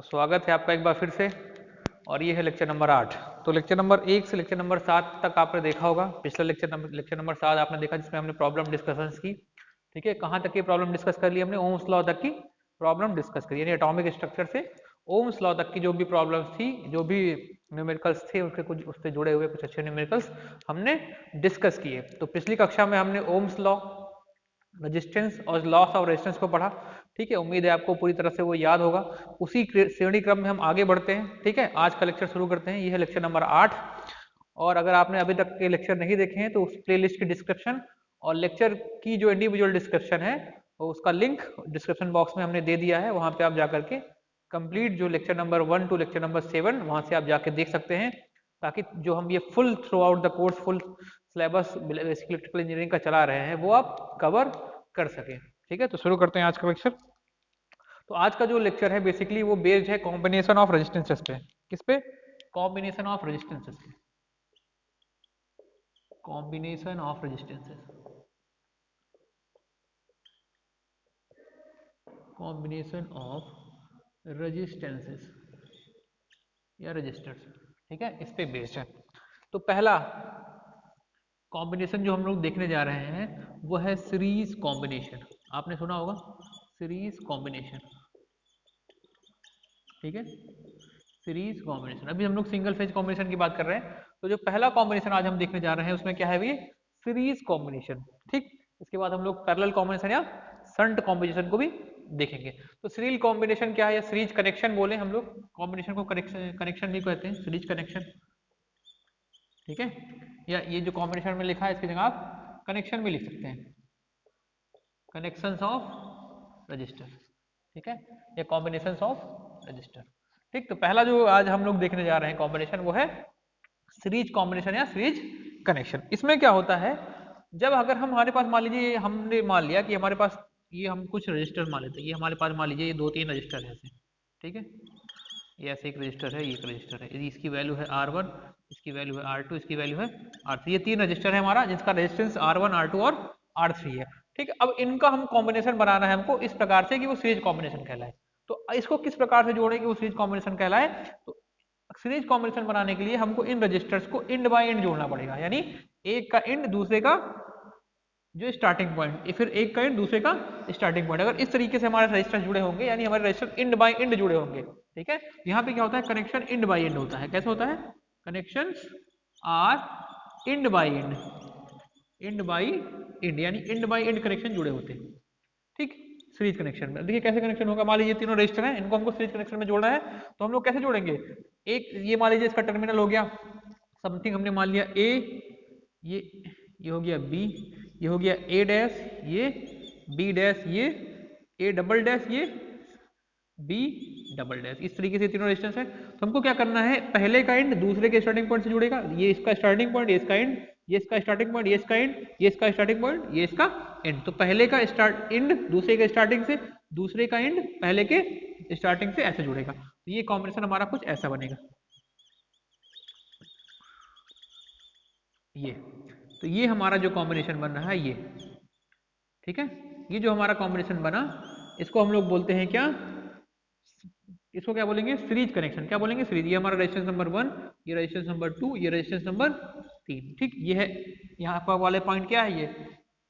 स्वागत है आपका एक बार फिर से। और ये है लेक्चर नंबर 8। तो लेक्चर नंबर 1 से लेक्चर नंबर 7 तक आपने देखा होगा। पिछला लेक्चर नंबर 7 आपने देखा जिसमें हमने प्रॉब्लम डिस्कशंस की। ठीक है, कहाँ तक की प्रॉब्लम डिस्कस कर ली हमने? ओम्स लॉ तक की प्रॉब्लम डिस्कस करी, यानी एटॉमिक स्ट्रक्चर से ओम्स लॉ तक की जो भी प्रॉब्लम्स थी, जो भी न्यूमेरिकल्स थे, उसके कुछ उससे जुड़े हुए कुछ अच्छे न्यूमेरिकल्स हमने डिस्कस किए। तो पिछली कक्षा में हमने ओम्स लॉ, रेजिस्टेंस और लॉस ऑफ रेजिस्टेंस को पढ़ा। ठीक है, उम्मीद है आपको पूरी तरह से वो याद होगा। उसी श्रेणी क्रम में हम आगे बढ़ते हैं। ठीक है, आज का लेक्चर शुरू करते हैं। ये है लेक्चर नंबर 8। और अगर आपने अभी तक के लेक्चर नहीं देखे हैं तो उस प्लेलिस्ट की डिस्क्रिप्शन और लेक्चर की जो इंडिविजुअल डिस्क्रिप्शन है तो उसका लिंक डिस्क्रिप्शन बॉक्स में हमने दे दिया है। वहां पे आप जाकर के कंप्लीट जो lecture number 1 to lecture number 7 वहां से आप जाके देख सकते हैं, ताकि जो हम ये full through out the course full syllabus electrical engineering का चला रहे हैं वो आप कवर कर सके। ठीक है, तो शुरू करते हैं आज का लेक्चर। तो आज का जो लेक्चर है बेसिकली वो बेस्ड है कॉम्बिनेशन ऑफ रेजिस्टेंसेस पे। किस पे? कॉम्बिनेशन ऑफ रेजिस्टेंसेस पे। Combination of resistances, combination of resistances या रजिस्टर्स। ठीक है, इस पे बेस्ड है। तो पहला कॉम्बिनेशन जो हम लोग देखने जा रहे हैं वो है सीरीज कॉम्बिनेशन। आपने सुना होगा सीरीज कॉम्बिनेशन। ठीक है, सीरीज कॉम्बिनेशन। अभी हम लोग सिंगल फेज कॉम्बिनेशन की बात कर रहे हैं। तो जो पहला कॉम्बिनेशन आज हम देखने जा रहे हैं उसमें क्या है? ये सीरीज कॉम्बिनेशन। ठीक, इसके बाद हम लोग पैरेलल कॉम्बिनेशन या शंट कॉम्बिनेशन को भी देखेंगे। तो सीरीज कॉम्बिनेशन क्या है या सीरीज कनेक्शन बोले हम लोग, कॉम्बिनेशन को कनेक्शन भी कहते हैं, सीरीज कनेक्शन। ठीक है, या ये जो कॉम्बिनेशन में लिखा है इसकी जगह आप कनेक्शन भी लिख सकते हैं, कनेक्शंस ऑफ रजिस्टर। ठीक है, या कॉम्बिनेशंस ऑफ रजिस्टर। ठीक, तो पहला जो आज हम लोग देखने जा रहे हैं कॉम्बिनेशन वो है सीरीज कॉम्बिनेशन या सीरीज कनेक्शन। इसमें क्या होता है, जब अगर हमारे पास मान लीजिए, हमने मान लिया कि हमारे पास ये, हम कुछ रजिस्टर मान लेते हैं, ये हमारे पास मान लीजिए ये 2-3 रजिस्टर है ऐसे। ठीक है, ये ऐसे एक रजिस्टर है, ये एक रजिस्टर है, यदि इसकी वैल्यू है R1, इसकी वैल्यू है R2, इसकी वैल्यू है R3। ये 3 रजिस्टर है हमारा जिसका रेजिस्टेंस R1, R2 और R3 है। ठीक है, अब इनका हम कॉम्बिनेशन बनाना है हमको इस प्रकार से कि वो सीरीज कॉम्बिनेशन कहलाए। तो इसको किस प्रकार से जोड़े कि वो सीरीज कॉम्बिनेशन कहलाए? तो सीरीज कॉम्बिनेशन बनाने के लिए हमको इन रजिस्टर्स को इंड बाय इंड जोड़ना पड़ेगा, यानी एक का इंड दूसरे का जो स्टार्टिंग पॉइंट, फिर एक का इंड दूसरे का स्टार्टिंग पॉइंट। अगर इस तरीके से हमारे रजिस्टर जुड़े होंगे यानी हमारे रजिस्टर इंड बाय इंड जुड़े होंगे। ठीक है, यहाँ पे क्या होता है? कनेक्शन इंड बाय इंड होता है। कैसे होता है? Connections are end by end, end by end यानी इंड बाय इंड कनेक्शन जुड़े होते हैं। ठीक, सीरीज कनेक्शन में देखिए कैसे कनेक्शन होगा। मान लीजिए तीनों रजिस्टर हैं, इनको हमको सीरीज कनेक्शन में जोड़ना है, तो हम लोग कैसे जोड़ेंगे? एक ये मान लीजिए इसका टर्मिनल हो गया समथिंग, हमने मान लिया ए, ये हो गया बी, ये हो गया ए डैश, ये बी डैश, ये ए डबल डैश, ये बी डबल डैश। इस तरीके से तीनों रेजिस्टेंस है। तो हमको क्या करना है, पहले का एंड दूसरे के स्टार्टिंग पॉइंट से जुड़ेगा। ये इसका स्टार्टिंग पॉइंट, ये इसका एंड, ये इसका स्टार्टिंग पॉइंट, ये इसका एंड, ये इसका स्टार्टिंग पॉइंट, ये इसका एंड। तो पहले का स्टार्ट एंड दूसरे के स्टार्टिंग से, दूसरे का एंड पहले के स्टार्टिंग से ऐसे जुड़ेगा। तो ये कॉम्बिनेशन हमारा कुछ ऐसा बनेगा। ये तो ये हमारा जो कॉम्बिनेशन बन रहा है ये। ठीक है, ये जो हमारा कॉम्बिनेशन बना इसको हम लोग बोलते हैं क्या? इसको क्या बोलेंगे? Series connection. क्या बोलेंगे? सीरीज। ये हमारा रेजिस्टेंस नंबर 1, ये रेजिस्टेंस नंबर 2, ये रेजिस्टेंस नंबर 3। ठीक, ये है यहाँ पर वाले पॉइंट क्या है? ये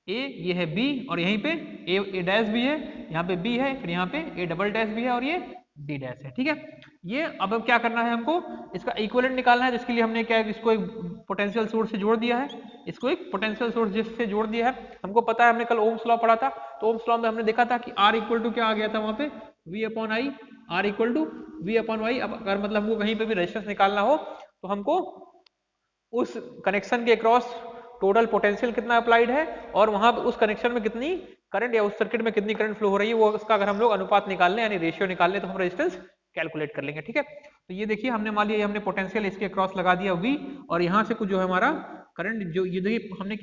ए, ये है बी, और यहीं पे ए डैश भी है, यहाँ पे बी है, फिर यहाँ पे ए डबल डैश भी है और ये डी डैश है। ठीक है, ये अब क्या करना है हमको? इसका इक्विवेलेंट निकालना है, जिसके लिए हमने क्या, इसको एक पोटेंशियल सोर्स से जोड़ दिया है। इसको एक पोटेंशियल सोर्स जिससे जोड़ दिया है, हमको पता है, हमने कल ओम्स लॉ पढ़ा था, तो ओम्स लॉ में हमने देखा था कि R इक्वल टू क्या आ गया था वहां पे? V upon I, R equal to V upon Y. अब अगर मतलब हमको कहीं पे भी रेजिस्टेंस निकालना हो तो हमको उस कनेक्शन के अक्रॉस टोटल पोटेंशियल कितना अप्लाइड है और वहां पे उस कनेक्शन में कितनी करंट या उस सर्किट में कितनी करंट फ्लो हो रही है, वो उसका अगर हम लोग अनुपात निकाल लें यानी रेशियो निकाल लें तो हम रेजिस्टेंस कैलकुलेट कर लेंगे। ठीक है, तो ये देखिए हमने मान लिया हमने पोटेंशियल इसके अक्रॉस लगा दिया V, और यहाँ से कुछ जो है हमारा करंट, जो ये देखिए हमने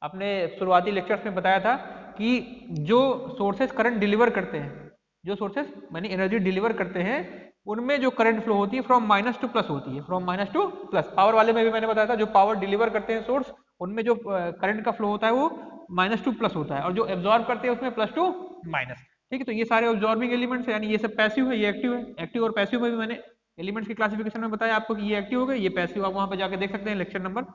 अपने शुरुआती लेक्चर्स में बताया था कि जो सोर्सेस करंट डिलीवर करते हैं, जो सोर्सेस यानी एनर्जी डिलीवर करते हैं, उनमें जो करंट फ्लो होती है फ्रॉम माइनस टू प्लस होती है, from minus two plus. Power वाले में भी मैंने बताया था जो पावर डिलीवर करते हैं सोर्स, उनमें जो करंट का फ्लो होता है वो माइनस टू प्लस होता है, और जो एब्जॉर्ब करते हैं उसमें प्लस टू माइनस। ठीक है, तो ये सारे ऑब्जॉर्बिंग एलिमेंट्स है, यानी ये सब पैसिव है, ये एक्टिव है। एक्टिव और पैसिव में भी मैंने एलिमेंट्स की क्लासिफिकेशन में बताया आपको कि ये एक्टिव हो गए, ये पैसिव। आप वहां पे जाके देख सकते हैं lecture number,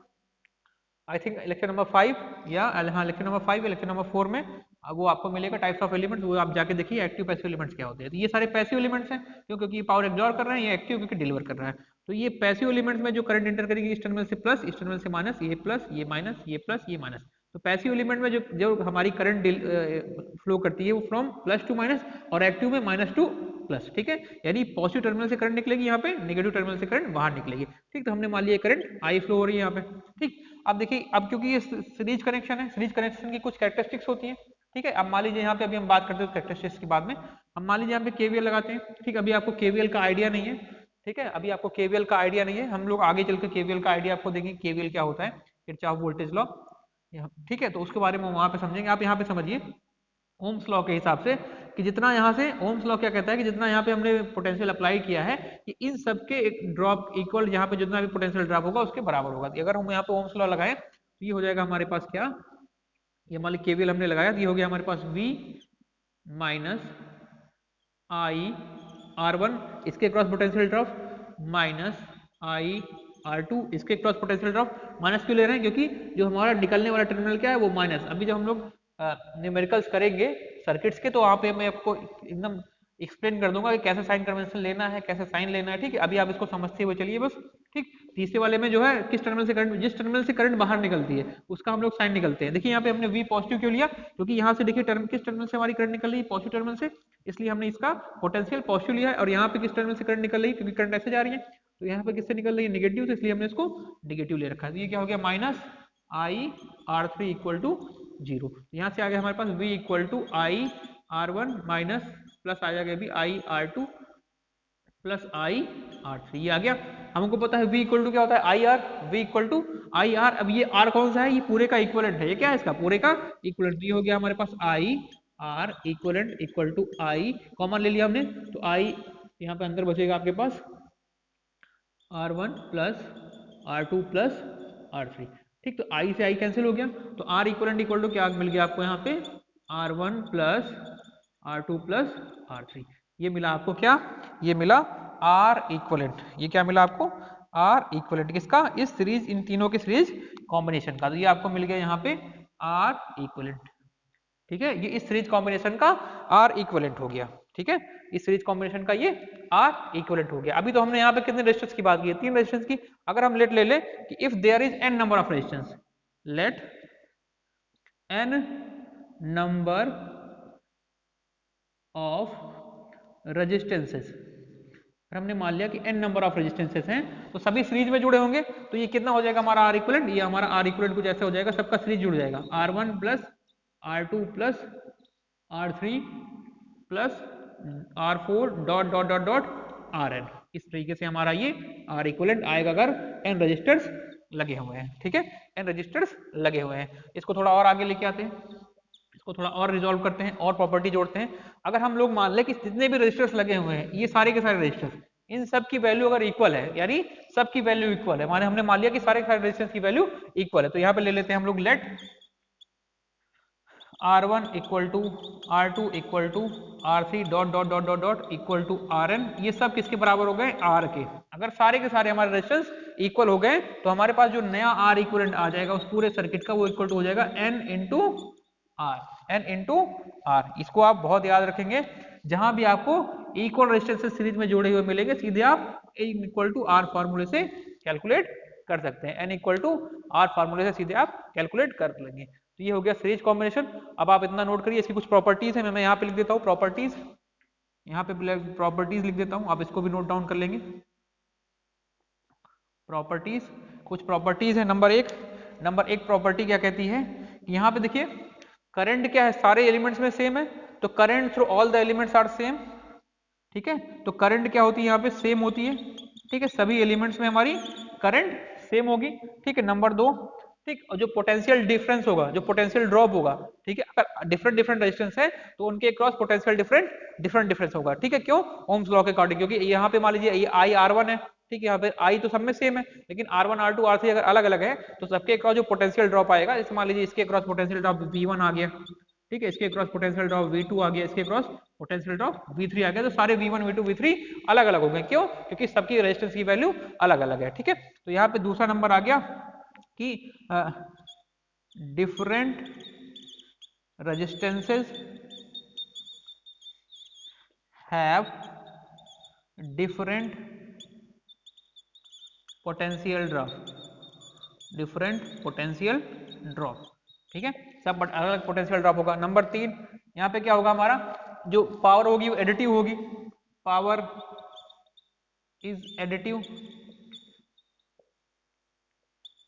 I think lecture number 5 या हाँ लेक्चर नंबर 5 या लेक्चर नंबर 4 में वो आपको मिलेगा टाइप्स ऑफ एलिमेंट्स, वो आप जाके देखिए एक्टिव पैसिव एलिमेंट्स क्या होते हैं। तो ये सारे पैसिव एलिमेंट्स हैं, क्यों? क्योंकि ये पावर एब्जॉर्ब कर रहे हैं, ये एक्टिव क्योंकि डिलीवर कर रहा है। तो ये पैसिव एलिमेंट्स में जो करंट एंटर करेगी इस टर्मिनल से प्लस, इस टर्मिनल से माइनस, ये प्लस, ये माइनस, ये प्लस, ये माइनस। तो पैसिव एलिमेंट में जो हमारी करंट फ्लो करती है वो फ्रॉम प्लस टू माइनस, और एक्टिव में माइनस टू प्लस। ठीक है, यानी पॉजिटिव टर्मिनल से करंट निकलेगी यहाँ पे, नेगेटिव टर्मिनल से करंट बाहर निकलेगी। ठीक, तो हमने मान लिया करंट आई फ्लो हो रही है यहाँ पे। ठीक, अब देखिए, अब क्योंकि ये सीरीज कनेक्शन है, सीरीज कनेक्शन की कुछ कैरेक्टरिस्टिक्स होती है। ठीक है, अब मान लीजिए यहाँ पे अभी हम बात करते हैं कैरेक्टरिस्टिक्स के बाद में, हम मान लीजिए यहाँ पे केवीएल लगाते हैं। ठीक, अभी आपको केवीएल का आइडिया नहीं है। ठीक है, अभी आपको केवीएल का आइडिया नहीं है, हम लोग आगे चल के केवीएल का आइडिया आपको देंगे, केवीएल क्या होता है, किरचॉफ वोल्टेज लॉ। ठीक है, तो उसके बारे में वहां पे समझेंगे। आप यहाँ पे समझिए ओम्स लॉ के हिसाब से कि जितना यहाँ से ओम्स लॉ क्या कहता है कि जितना यहाँ पे हमने पोटेंशियल अप्लाई किया है कि इन सब के एक ड्रॉप इक्वल, यहाँ पे जितना भी पोटेंशियल ड्रॉप होगा उसके बराबर होगा। अगर हम यहाँ पे ओम्स लॉ लगाएं तो ये हो जाएगा हमारे पास क्या, ये मान लीजिए केवीएल हमने लगाया तो ये हो गया हमारे पास V माइनस आई R1 इसके क्रॉस पोटेंशियल ड्रॉप माइनस आई R2 इसके क्रॉस पोटेंशियल ड्रॉप। माइनस क्यों ले रहे हैं? क्योंकि जो हमारा निकलने वाला टर्मिनल क्या है वो माइनस। अभी जब हम लोग न्यूमेरिकल्स करेंगे सर्किट्स के तो वहाँ पे मैं आपको एकदम एक्सप्लेन कर दूंगा कि कैसे साइन कन्वेंशन लेना है, कैसे साइन लेना है। ठीक है, अभी आप इसको समझते हुए चलिए बस। ठीक, तीसरे वाले में जो है किस टर्मिनल से करंट, जिस टर्मिनल से करंट बाहर निकलती है उसका हम लोग साइन निकलते हैं। देखिए यहाँ पे हमने V पॉजिटिव क्यों लिया, क्योंकि यहाँ से देखिए किस टर्मिनल से हमारी करंट निकल रही है, पॉजिटिव टर्मिनल से, इसलिए हमने इसका पोटेंशियल पॉजिटिव लिया है। और यहाँ पे किस टर्मिनल से करंट निकल रही है, क्योंकि करंट ऐसे जा रही है, तो यहाँ पे किससे निकल रही है, नेगेटिव से, इसलिए हमने इसको नेगेटिव ले रखा है। तो ये क्या हो गया, minus I R3 equal to 0। यहाँ से आ गया हमारे पास V equal to I R1 minus plus आ जाएगा भी आई R2 प्लस आई R3, ये आ गया। हमको पता है V इक्वल टू क्या होता है, I R, V equal to I R. अब ये R कौन सा है, ये पूरे का इक्वलेंट है, ये क्या है इसका पूरे का इक्वलेंट। ये हो गया हमारे पास I R equivalent equal to I, common ले लिया हमने तो आई यहाँ पे अंदर बचेगा आपके पास R1 plus R2 plus R3। ठीक, तो आई से आई कैंसिल हो गया, तो R इक्वलेंट इक्वल टू क्या मिल गया आपको यहाँ पे, R1 plus R2 plus R3। ये मिला आपको क्या, ये मिला R इक्वलेंट। ये क्या मिला आपको, R इक्वलेंट किसका, इस सीरीज, इन तीनों के सीरीज कॉम्बिनेशन का। तो ये आपको मिल गया यहाँ पे R इक्वलेंट। ठीक है, ये इस सीरीज कॉम्बिनेशन का R इक्वलेंट हो गया। ठीक है, इस सीरीज कॉम्बिनेशन का ये R इक्वलेंट हो गया। अभी तो हमने यहाँ पे कितने रेजिस्टेंस की बात की है, 3 रेजिस्टेंस की। अगर हम लेट ले ले कि if there is n number of resistance, let n number of resistances, हमने मान लिया कि n नंबर ऑफ रेजिस्टेंसेस हैं तो सभी सीरीज में जुड़े होंगे, तो ये कितना हो जाएगा हमारा R इक्वलेंट, ये हमारा R इक्वलेंट कुछ ऐसे हो जाएगा, सबका सीरीज जुड़ जाएगा, R1 plus R2 plus R3 plus R4 dot dot dot dot Rn। इस तरीके से हमारा ये R इक्वलेंट आएगा अगर n रजिस्टर्स लगे हुए हैं। ठीक है, n रजिस्टर्स लगे हुए हैं। इसको थोड़ा और आगे लेके आते हैं, इसको थोड़ा और रिजॉल्व करते हैं और प्रॉपर्टी जोड़ते हैं। अगर हम लोग मान लें कि जितने भी रजिस्टर्स लगे हुए हैं ये सारे के सारे रजिस्टर्स, इन सब की वैल्यू अगर इक्वल है, यानी सब की वैल्यू इक्वल है, माने हमने मान लिया कि सारे के सारे रजिस्टर्स की वैल्यू इक्वल है, तो यहाँ पे ले लेते हैं हम लोग let R1 equal to R2 equal to R3 dot dot dot dot dot equal to Rn। ये सब किसके बराबर हो गए, R के। अगर सारे के सारे हमारे रेजिस्टेंस इक्वल हो गए तो हमारे पास जो नया R इक्वलेंट आ जाएगा उस पूरे सर्किट का, वो इक्वल टू हो जाएगा n into R, n into R। इसको आप बहुत याद रखेंगे, जहां भी आपको इक्वल रेजिस्टेंस सीरीज में जोड़े हुए मिलेंगे सीधे आप n इक्वल टू R फार्मूले से कैलकुलेट कर सकते हैं, n इक्वल टू R फार्मूले से सीधे आप कैलकुलेट कर लेंगे। तो ये हो गया सीरीज कॉम्बिनेशन। अब आप इतना नोट करिए, इसकी कुछ प्रॉपर्टीज है, मैं यहाँ पे लिख देता हूँ प्रॉपर्टीज, यहाँ पे प्रॉपर्टीज लिख देता हूँ, आप इसको भी नोट डाउन कर लेंगे। प्रॉपर्टीज, कुछ प्रॉपर्टीज है। नंबर एक प्रॉपर्टी क्या कहती है कि यहाँ पे देखिए करंट क्या है, सारे एलिमेंट्स में सेम है, तो current through all the elements are same. ठीक है, तो करंट क्या होती है यहाँ पे, सेम होती है। ठीक है, सभी एलिमेंट्स में हमारी करंट सेम होगी। ठीक है, नंबर 2, ठीक, और जो पोटेंशियल डिफरेंस होगा, जो पोटेंशियल ड्रॉप होगा, ठीक है, अगर डिफरेंट डिफरेंट रेजिस्टेंस है तो उनके क्रॉस पोटेंशियल डिफरेंट डिफरेंस होगा। ठीक है, क्यों, ओम्स लॉ के अकॉर्डिंग, क्योंकि यहाँ पे मान लीजिए ये आई R1 है, ठीक है, यहाँ पे आई तो सब में सेम है, लेकिन R1 R2 R3 अगर अलग अलग है तो सबके क्रॉस जो पोटेंशियल ड्रॉप आएगा, जैसे मान लीजिए इसके क्रॉस पोटेंशियल ड्रॉप V1 आ गया, ठीक है, इसके क्रॉस पोटेंशियल ड्रॉप V2 आ गया, इसके क्रॉस पोटेंशियल ड्रॉप V3 आ गया। तो सारे V1 V2 V3 अलग अलग हो गए, क्यों? क्योंकि सबकी रेजिस्टेंस की वैल्यू अलग अलग है। ठीक है, तो यहाँ पे दूसरा नंबर आ गया कि different resistances have different potential drop, different potential drop. ठीक है, सब अलग अलग पोटेंशियल ड्रॉप होगा। नंबर 3 यहाँ पे क्या होगा, हमारा जो पावर होगी वो एडिटिव होगी, पावर इज एडिटिव,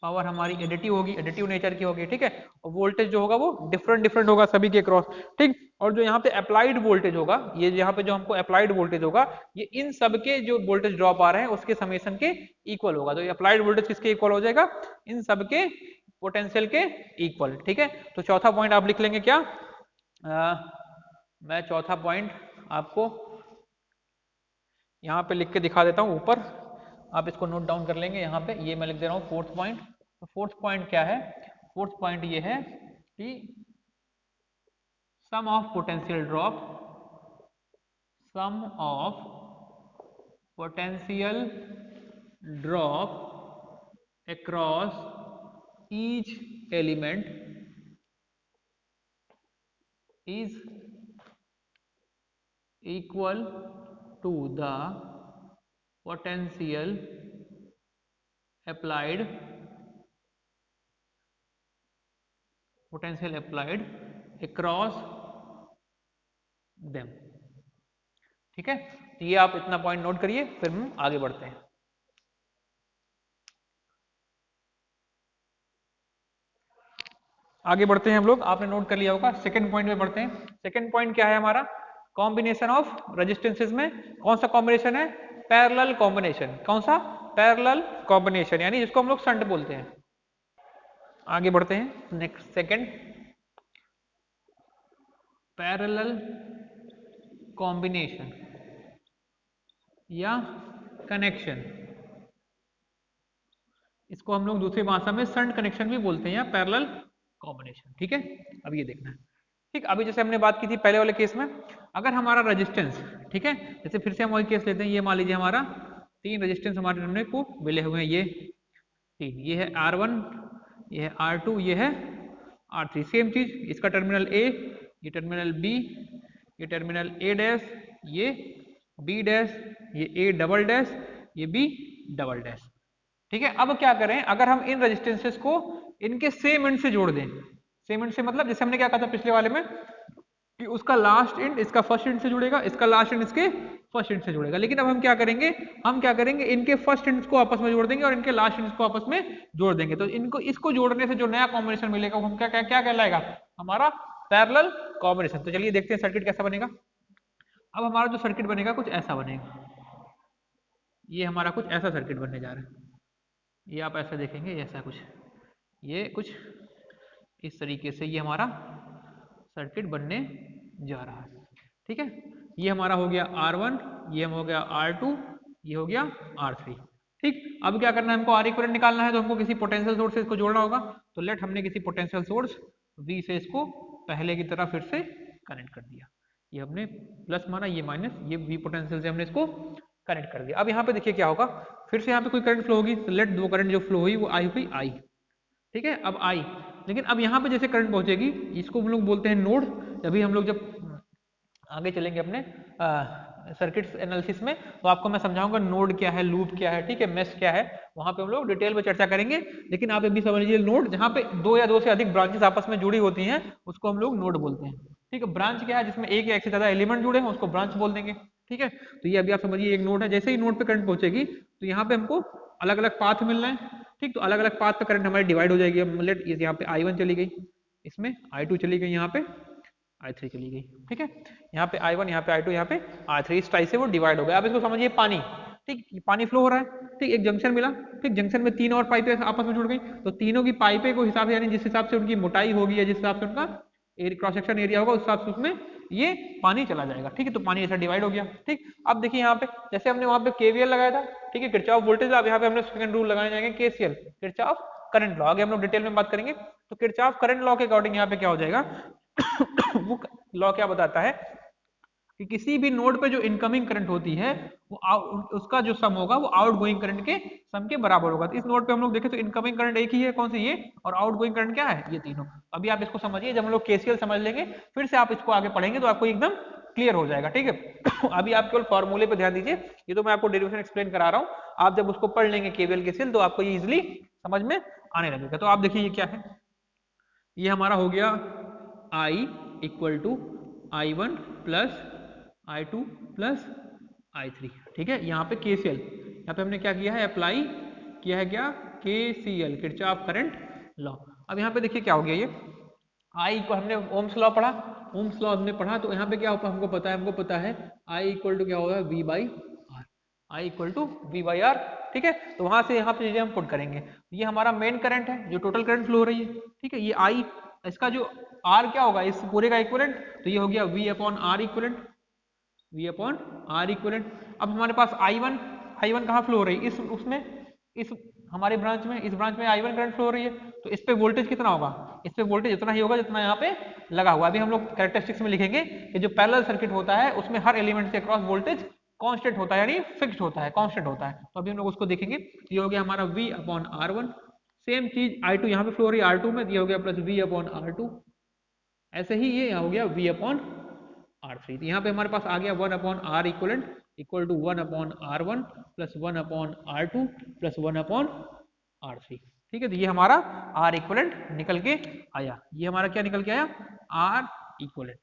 पावर हमारी एडिटिव होगी, एडिटिव नेचर की होगी। ठीक है, और वोल्टेज जो होगा वो डिफरेंट डिफरेंट होगा सभी के क्रॉस। ठीक, और जो यहाँ पे अप्लाइड वोल्टेज होगा, ये यहाँ पे जो हमको अप्लाइड वोल्टेज होगा, ये इन सब के जो वोल्टेज ड्रॉप आ रहे हैं उसके समेशन के इक्वल होगा। तो ये अप्लाइड वोल्टेज किसके इक्वल हो जाएगा, इन सब के पोटेंशियल के इक्वल। ठीक है, तो चौथा पॉइंट आप लिख लेंगे क्या, मैं चौथा पॉइंट आपको यहाँ पे लिख के दिखा देता हूँ ऊपर, आप इसको नोट डाउन कर लेंगे। यहाँ पे ये मैं लिख दे रहा हूँ फोर्थ पॉइंट। तो फोर्थ पॉइंट क्या है, फोर्थ पॉइंट ये है कि sum of potential drop, sum of potential drop across each element is equal to the potential applied across them। ठीक है, तो ये आप इतना पॉइंट नोट करिए, फिर हम आगे बढ़ते हैं। आगे बढ़ते हैं हम लोग, आपने नोट कर लिया होगा। सेकंड पॉइंट में बढ़ते हैं। सेकंड पॉइंट क्या है हमारा, कॉम्बिनेशन ऑफ रेजिस्टेंसेस में कौन सा कॉम्बिनेशन है, पैरेलल कॉम्बिनेशन। कौन सा, पैरेलल कॉम्बिनेशन, यानी जिसको हम लोग शंट बोलते हैं। आगे बढ़ते हैं नेक्स्ट, सेकंड, पैरेलल कॉम्बिनेशन या कनेक्शन, इसको हम लोग दूसरी भाषा में शंट कनेक्शन भी बोलते हैं या पैरेलल कॉम्बिनेशन। ठीक है, अब ये देखना है। ठीक, अभी जैसे हमने बात की थी पहले वाले केस में, अगर हमारा रेजिस्टेंस, ठीक है, जैसे फिर से हम वही केस लेते हैं, ये मान लीजिए हमारा 3 रेजिस्टेंस हमारे हमने को मिले हुए हैं, ये 3, ये है R1, ये है R2, ये है R3। सेम चीज, इसका टर्मिनल A, ये टर्मिनल B, ये टर्मिनल A डैश, ये B डैश, ये A डबल डैश, ये B डबल डैश। ठीक है, अब क्या करें, अगर हम इन रेजिस्टेंसेस को इनके सेम एंड से जोड़ दें, सेम एंड से मतलब जैसे हमने क्या कहा था पिछले वाले में कि उसका लास्ट एंड इसका फर्स्ट एंड से जुड़ेगा, इसका लास्ट एंड इसके फर्स्ट एंड से जुड़ेगा। लेकिन अब हम क्या करेंगे, इनके फर्स्ट एंड्स को आपस में जोड़ देंगे और इनके लास्ट एंड्स को आपस में जोड़ देंगे। तो इनको इसको जोड़ने से जो नया कॉम्बिनेशन मिलेगा वो हम क्या क्या क्या कहलाएगा, हमारा पैरेलल कॉम्बिनेशन। तो चलिए देखते हैं सर्किट कैसा बनेगा। अब हमारा जो सर्किट बनेगा कुछ ऐसा बनेगा, ये हमारा कुछ ऐसा सर्किट बनने जा रहा है, ये आप ऐसा देखेंगे, ऐसा कुछ, ये कुछ इस तरीके से ये हमारा सर्किट बनने जा रहा है। ठीक है, ये हमारा हो गया R1, ये हो गया R2, ये हो गया R3। ठीक, अब क्या करना है, हमको R इक्विवेलेंट निकालना है, तो हमको किसी पोटेंशियल सोर्स से इसको जोड़ना होगा। तो लेट हमने किसी पोटेंशियल सोर्स V से इसको पहले की तरह फिर से कनेक्ट कर दिया, ये हमने प्लस माना, ये माइनस, ये V पोटेंशियल से हमने इसको कनेक्ट कर दिया। अब यहाँ पे देखिए क्या होगा, फिर से यहाँ पे कोई करंट फ्लो होगी, तो लेट दो करंट जो फ्लो हुई वो आई हुई आई। ठीक है, अब आई, लेकिन अब यहाँ पे जैसे करंट पहुंचेगी, इसको हम लोग बोलते हैं नोड। अभी हम लोग जब आगे चलेंगे अपने सर्किट एनालिसिस में, तो आपको मैं समझाऊंगा नोड क्या है, लूप क्या है, ठीक है, मेश क्या है, वहां पे हम लोग डिटेल में चर्चा करेंगे। लेकिन आप अभी समझ लीजिए नोड, जहाँ पे 2 या 2 से अधिक ब्रांचेस आपस में जुड़ी होती हैं उसको हम लोग नोड बोलते हैं। ठीक है, ब्रांच क्या है, जिसमें एक या एक से ज्यादा एलिमेंट जुड़े हैं उसको ब्रांच बोल देंगे। ठीक है, तो ये अभी आप समझिए एक नोड है, जैसे ही नोड पे करंट पहुंचेगी तो यहाँ पे हमको अलग अलग पाथ मिल रहे हैं। ठीक, तो अलग अलग पाथ पे करंट हमारी डिवाइड हो जाएगी। लेट यहाँ पे I1 चली गई, इसमें I2 चली गई, यहाँ पे I3 चली गई। ठीक है, यहाँ पे I1, यहाँ पे I2, यहाँ पे I3, इस टाइप से वो डिवाइड हो गया। अब इसको समझिए पानी, ठीक, पानी फ्लो हो रहा है, ठीक, एक जंक्शन मिला, ठीक, जंक्शन में 3 और पाइपें आपस में जुड़ गई, तो तीनों की पाइपें को हिसाब से, यानी जिस हिसाब से उनकी मोटाई होगी या जिस हिसाब से उनका क्रॉस सेक्शन एरिया होगा उस हिसाब से उसमें ये पानी चला जाएगा। ठीक है, तो पानी ऐसा डिवाइड हो गया। ठीक, अब देखिए यहाँ पे जैसे हमने वहां पे KVL लगाया था, ठीक है, किरचॉफ वोल्टेज, अब यहाँ पे हमने सेकंड रूल लगाने जाएंगे KCL, किरचॉफ करंट लॉ। आगे हम लोग डिटेल में बात करेंगे। तो किरचॉफ करंट लॉ के अकॉर्डिंग यहाँ पे क्या हो जाएगा, वो लॉ क्या बताता है कि किसी भी नोड पे जो इनकमिंग करंट होती है वो उसका जो सम होगा वो आउटगोइंग करंट के सम के बराबर होगा। तो इस नोड पे हम लोग देखें तो इनकमिंग करंट एक ही है, कौन सी, ये, और आउटगोइंग करंट क्या है, ये तीनों। अभी आप इसको समझिए, जब हम लोग केसीएल समझ लेंगे फिर से आप इसको आगे पढ़ेंगे तो आपको एकदम क्लियर हो जाएगा, ठीक है। अभी आप केवल फॉर्मूले पे ध्यान दीजिए, ये तो मैं आपको डेरिवेशन एक्सप्लेन करा रहा हूँ, आप जब उसको पढ़ लेंगे केवीएल केसीएल तो आपको ये इजिली समझ में आने लगेगा। तो आप देखिए ये क्या है, ये हमारा हो गया I equal to I1 plus I2 plus I3, ठीक है। यहाँ पे KCL, यहाँ पे हमने क्या किया है, अप्लाई किया है क्या, KCL, किरचॉफ करंट लॉ। अब यहाँ पे देखिए क्या हो गया, ये I को हमने ओम्स लॉ पढ़ा, ओम्स लॉ हमने पढ़ा, तो यहाँ पे क्या होगा हमको पता है I इक्वल टू क्या होगा, V by R, I equal to V by R, ठीक है। तो वहां से यहाँ पे चीजें हम पुट करेंगे। ये हमारा मेन करंट है जो टोटल करंट फ्लो हो रही है, ठीक है। ये I, इसका जो R क्या होगा इस पूरे का इक्विवेलेंट, तो ये हो गया V upon R equivalent, V upon R equivalent. अब हमारे पास I1 कहाँ फ्लो हो रही है, इस उसमें, इस हमारे ब्रांच में, इस ब्रांच में I1 करंट फ्लो हो रही है, तो इस पे वोल्टेज कितना होगा, इस पे वोल्टेज उतना ही होगा जितना यहाँ पे लगा हुआ। अभी हम लोग कैरेक्टरिस्टिक्स में लिखेंगे कि जो पैरेलल सर्किट होता है उसमें हर एलिमेंट के अक्रॉस वोल्टेज कांस्टेंट होता है, यानी फिक्स्ड होता है, कांस्टेंट होता है। तो अभी हम लोग उसको देखेंगे, ये हो गया हमारा V अपॉन R1, सेम चीज I2 यहाँ पे फ्लो हो रही है R2 में, ये हो गया प्लस V अपॉन R2, ऐसे ही ये यहाँ हो गया V अपॉन R3। तो यहाँ पे हमारे पास आ गया 1 upon R equivalent equal to 1 upon R1 plus 1 upon R2 plus 1 upon R3, ठीक है। तो ये हमारा R इक्वलेंट निकल के आया, ये हमारा क्या निकल के आया, R इक्वलेंट,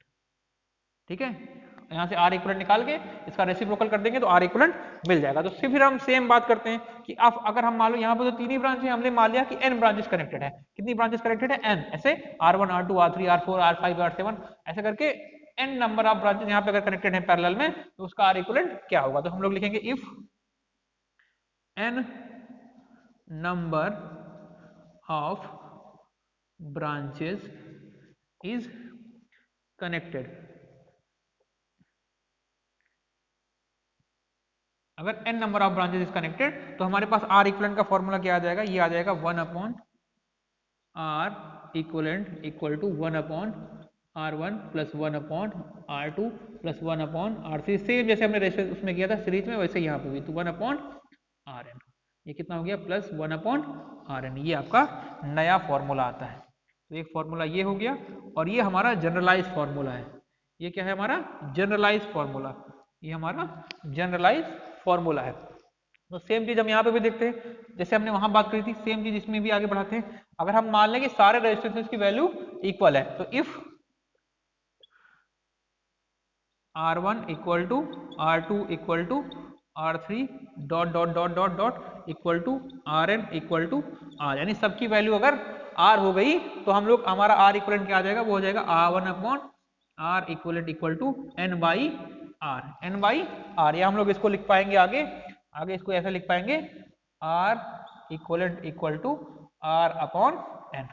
ठीक है। यहाँ से R इक्वलेंट निकाल के इसका रेसिप्रोकल कर देंगे तो R इक्वलेंट मिल जाएगा। तो फिर हम सेम बात करते हैं कि अब अगर हम मान लो यहाँ पे तो तीन ही ब्रांच है, हमने मान लिया कि n ब्रांचेस कनेक्टेड है, कितनी ब्रांचेस कनेक्टेड है, n, ऐसे R1 R2 R3 R4 R5 R7 ऐसे करके n नंबर ऑफ ब्रांचेस यहाँ पे अगर कनेक्टेड है पैरेलल में, तो उसका R इक्वलेंट क्या होगा। तो हम लोग लिखेंगे if n number of branches is connected, अगर n number of branches is connected तो हमारे पास R इक्वलेंट का फॉर्मूला क्या आ जाएगा, ये आ जाएगा 1 upon R equivalent equal to 1 upon R1 plus 1 upon R2 plus 1 upon R3, same जैसे हमने रेशियो उसमें किया था सीरीज में, वैसे यहाँ पे भी, तो 1 अपॉन Rn, ये कितना हो गया, प्लस 1 अपॉन Rn, ये आपका नया फॉर्मूला आता है। तो एक फॉर्मूला ये हो गया, और ये हमारा जनरलाइज फॉर्मूला है, ये क्या है हमारा जनरलाइज फॉर्मूला, ये हमारा जनरलाइज फॉर्मूला है। तो सेम चीज हम यहाँ पे भी देखते हैं, जैसे हमने वहां बात करी थी, सेम चीज इसमें भी आगे बढ़ाते हैं। अगर हम मान लें कि सारे रेजिस्टेंसेस की वैल्यू इक्वल है, तो if R1 equal to R2 equal to R3 dot dot dot dot dot equal to Rn equal to R, यानी सबकी वैल्यू अगर R हो गई तो हम लोग, हमारा R इक्वलेंट क्या आ जाएगा, वो हो जाएगा R1 upon R equivalent equal to N by R, N by R, या हम लोग इसको लिख पाएंगे आगे, आगे इसको ऐसा लिख पाएंगे R equivalent equal to R upon N।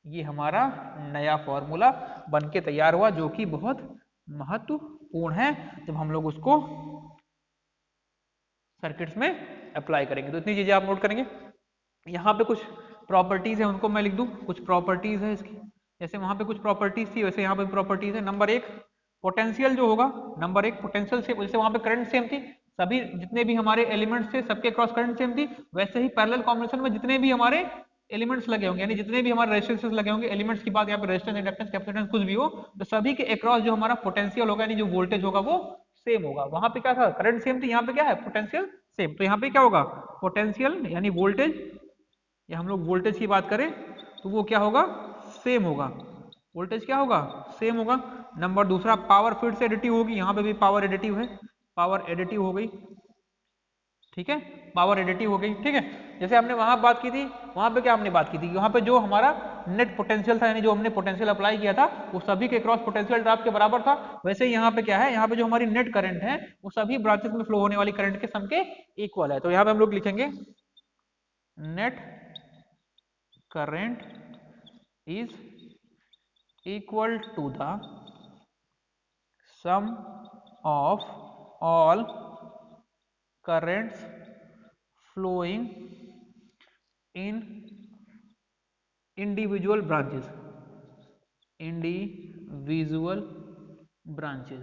ये हमारा नया फॉर्मूला बन के तैयार हुआ, जो कि बहुत महत्वपूर्ण है जब हम लोग उसको सर्किट्स में अप्लाई करेंगे। तो इतनी चीजें आप नोट करेंगे। यहाँ पे कुछ प्रॉपर्टीज है, उनको मैं लिख दूं, कुछ प्रॉपर्टीज है इसकी, जैसे वहां पे कुछ प्रॉपर्टीज थी वैसे यहाँ पे प्रॉपर्टीज है। नंबर एक, पोटेंशियल जो होगा, नंबर एक पोटेंशियल से, जैसे वहां पे करंट सेम थी, सभी जितने भी हमारे एलिमेंट्स थे सबके क्रॉस करंट सेम थी, वैसे ही पैरेलल कॉम्बिनेशन में जितने भी हमारे एलिमेंट्स लगे होंगे, यानी जितने भी हमारे रेजिस्टेंसेस लगे होंगे, एलिमेंट्स की बात यहाँ पे रेजिस्टेंस, इंडक्टेंस, कैपेसिटेंस कुछ भी हो, तो सभी के अक्रॉस जो हमारा पोटेंशियल होगा, यानी जो वोल्टेज होगा वो सेम होगा। वहां पे क्या था, करंट सेम थी, यहाँ पे क्या है, पोटेंशियल सेम। तो यहाँ पे क्या होगा, पोटेंशियल यानी वोल्टेज, या हम लोग वोल्टेज की बात करें तो वो क्या होगा, सेम होगा, वोल्टेज क्या होगा, सेम होगा। नंबर दूसरा, पावर फिर से एडिटिव होगी, यहाँ पे भी पावर एडिटिव है, पावर एडिटिव हो गई, ठीक है, पावर एडिटिव हो गई, ठीक है। जैसे हमने वहां बात की थी, वहां पे क्या हमने बात की थी, वहां पे जो हमारा नेट पोटेंशियल था, यानी जो हमने पोटेंशियल अप्लाई किया था वो सभी के क्रॉस पोटेंशियल ड्रॉप के बराबर था। वैसे ही यहाँ पे क्या है, यहाँ पे जो हमारी नेट करंट है वो सभी ब्रांचेस में फ्लो होने वाली करंट के सम के इक्वल है। तो यहाँ पे हम लोग लिखेंगे net current is equal to the sum of all currents flowing in individual branches, individual individual branches,